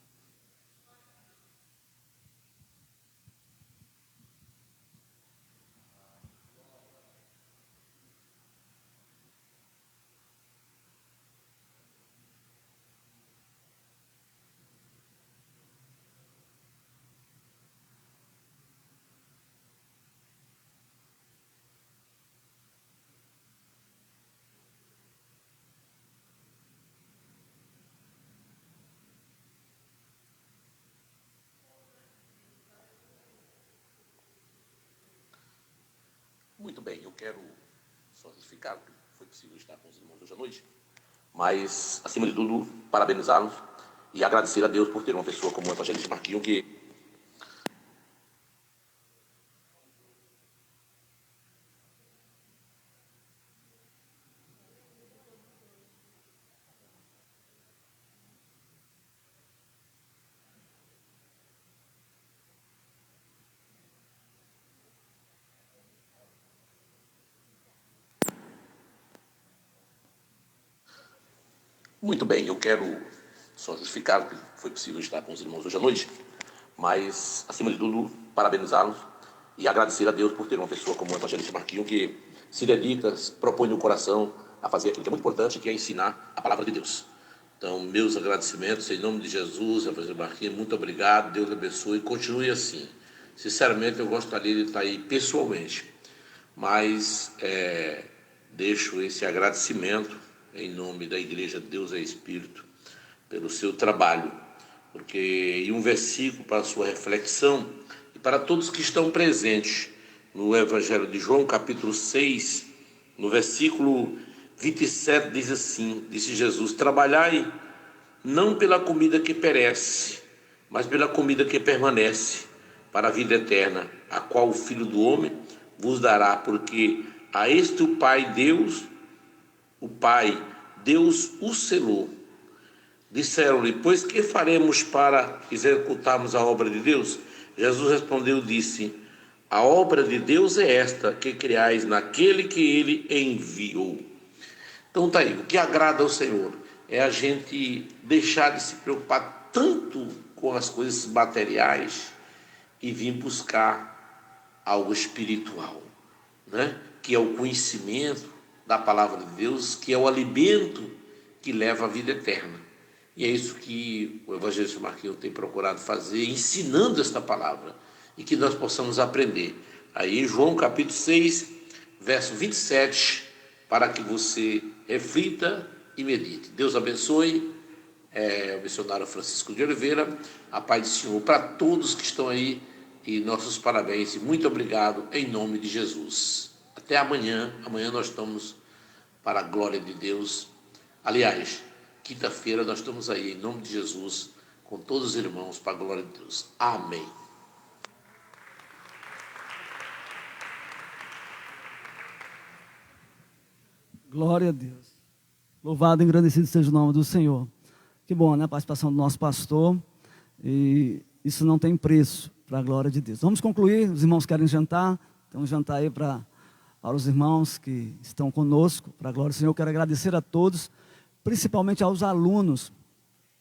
Muito bem, eu quero só justificar que foi possível estar com os irmãos hoje à noite, mas, acima de tudo, parabenizá-los e agradecer a Deus por ter uma pessoa como o evangelista Marquinhos, que Muito bem, eu quero só justificar que foi possível estar com os irmãos hoje à noite, mas, acima de tudo, parabenizá-los e agradecer a Deus por ter uma pessoa como o evangelista Marquinhos, que se dedica, propõe no coração a fazer aquilo que é muito importante, que é ensinar a palavra de Deus. Então, meus agradecimentos em nome de Jesus, evangelista Marquinhos, muito obrigado, Deus abençoe e continue assim. Sinceramente, eu gostaria de estar aí pessoalmente, mas deixo esse agradecimento em nome da Igreja Deus é Espírito, pelo seu trabalho, porque, e um versículo para a sua reflexão, e para todos que estão presentes no Evangelho de João, capítulo 6, no versículo 27, diz assim, disse Jesus, trabalhai não pela comida que perece, mas pela comida que permanece, para a vida eterna, a qual o Filho do Homem vos dará, porque a este o Pai Deus o selou. Disseram-lhe, pois que faremos para executarmos a obra de Deus? Jesus respondeu, disse, a obra de Deus é esta, que criais naquele que ele enviou. Então tá aí, o que agrada ao Senhor é a gente deixar de se preocupar tanto com as coisas materiais e vir buscar algo espiritual, né? Que é o conhecimento da palavra de Deus, que é o alimento que leva à vida eterna. E é isso que o evangelista Marquinhos tem procurado fazer, ensinando esta palavra, e que nós possamos aprender. Aí em João capítulo 6, verso 27, para que você reflita e medite. Deus abençoe, o missionário Francisco de Oliveira, a paz do Senhor para todos que estão aí, e nossos parabéns, e muito obrigado em nome de Jesus. Até amanhã nós estamos para a glória de Deus. Aliás, quinta-feira nós estamos aí em nome de Jesus, com todos os irmãos para a glória de Deus. Amém.
Glória a Deus. Louvado e engrandecido seja o nome do Senhor. Que bom, né? A participação do nosso pastor. E isso não tem preço para a glória de Deus. Vamos concluir. Os irmãos querem jantar. Tem um jantar aí para os irmãos que estão conosco. Para a glória do Senhor, eu quero agradecer a todos, principalmente aos alunos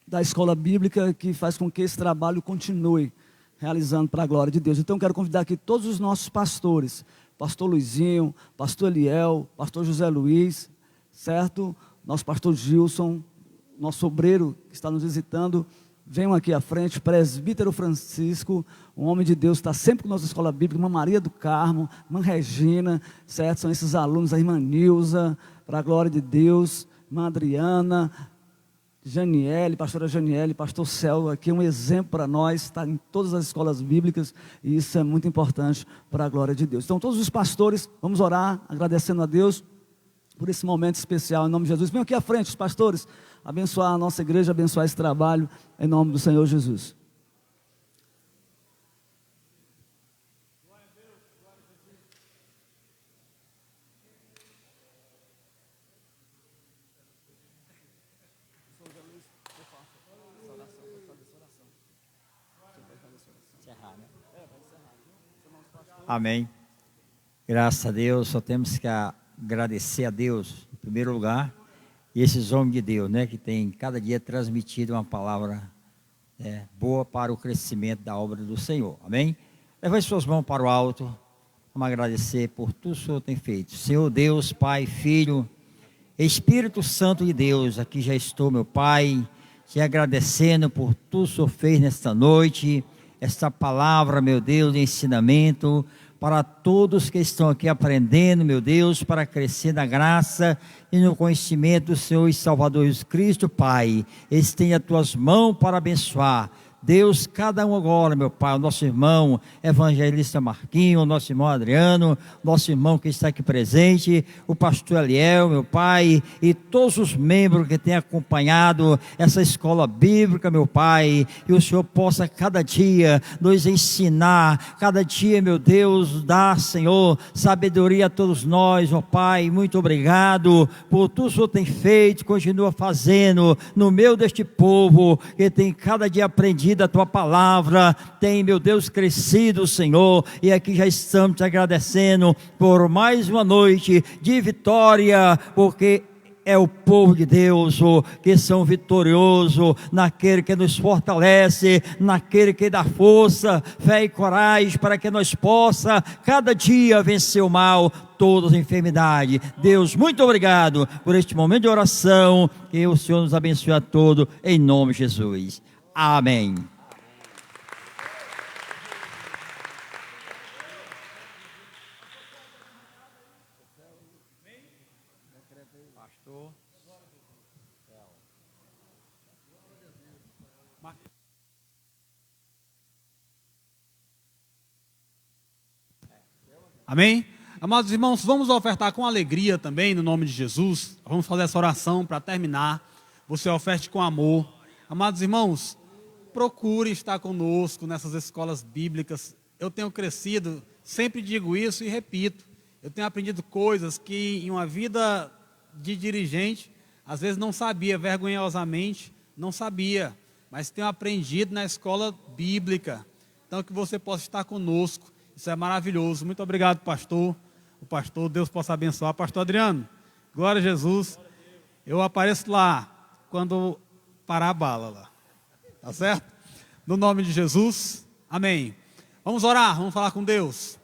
da escola bíblica, que faz com que esse trabalho continue realizando para a glória de Deus. Então, eu quero convidar aqui todos os nossos pastores, pastor Luizinho, pastor Eliel, pastor José Luiz, certo? Nosso pastor Gilson, nosso obreiro que está nos visitando, venham aqui à frente, presbítero Francisco, um homem de Deus, está sempre com a nossa escola bíblica, irmã Maria do Carmo, irmã Regina, certo? São esses alunos, a irmã Nilza, para a glória de Deus, irmã Adriana, Janiele, pastora Janiele, pastor Céu, aqui é um exemplo para nós, está em todas as escolas bíblicas, e isso é muito importante para a glória de Deus. Então, todos os pastores, vamos orar, agradecendo a Deus por esse momento especial, em nome de Jesus. Venham aqui à frente, os pastores, abençoar a nossa igreja, abençoar esse trabalho, em nome do Senhor Jesus.
Amém. Graças a Deus, só temos que agradecer a Deus, em primeiro lugar, e esses homens de Deus, né, que tem cada dia transmitido uma palavra boa para o crescimento da obra do Senhor. Amém? Levante suas mãos para o alto, vamos agradecer por tudo que o Senhor tem feito. Senhor Deus, Pai, Filho, Espírito Santo de Deus, aqui já estou, meu Pai, te agradecendo por tudo que o Senhor fez nesta noite, esta palavra, meu Deus, de ensinamento para todos que estão aqui aprendendo, meu Deus, para crescer na graça e no conhecimento do Senhor e Salvador Jesus Cristo, Pai. Estende as tuas mãos para abençoar. Deus, cada um agora, meu Pai, o nosso irmão evangelista Marquinho, o nosso irmão Adriano, nosso irmão que está aqui presente, o pastor Eliel, meu Pai, e todos os membros que têm acompanhado essa escola bíblica, meu Pai, e o Senhor possa cada dia nos ensinar, cada dia, meu Deus, dar, Senhor, sabedoria a todos nós, ó Pai. Muito obrigado por tudo que o Senhor tem feito, continua fazendo no meio deste povo, que tem cada dia aprendido a tua palavra, tem, meu Deus, crescido, Senhor, e aqui já estamos te agradecendo por mais uma noite de vitória, porque é o povo de Deus que são vitoriosos, naquele que nos fortalece, naquele que dá força, fé e coragem para que nós possa cada dia vencer o mal, todas as enfermidades. Deus, muito obrigado por este momento de oração, que o Senhor nos abençoe a todos, em nome de Jesus. Amém.
Amém? Amados irmãos, vamos ofertar com alegria também, no nome de Jesus. Vamos fazer essa oração para terminar. Você oferte com amor. Amados irmãos, procure estar conosco nessas escolas bíblicas. Eu tenho crescido, sempre digo isso e repito, eu tenho aprendido coisas que em uma vida de dirigente, às vezes não sabia, vergonhosamente não sabia, mas tenho aprendido na escola bíblica. Então que você possa estar conosco, isso é maravilhoso. Muito obrigado, pastor. O pastor, Deus possa abençoar. Pastor Adriano, glória a Jesus. Eu apareço lá quando parar a bala lá. Tá certo? No nome de Jesus, amém. Vamos orar, vamos falar com Deus.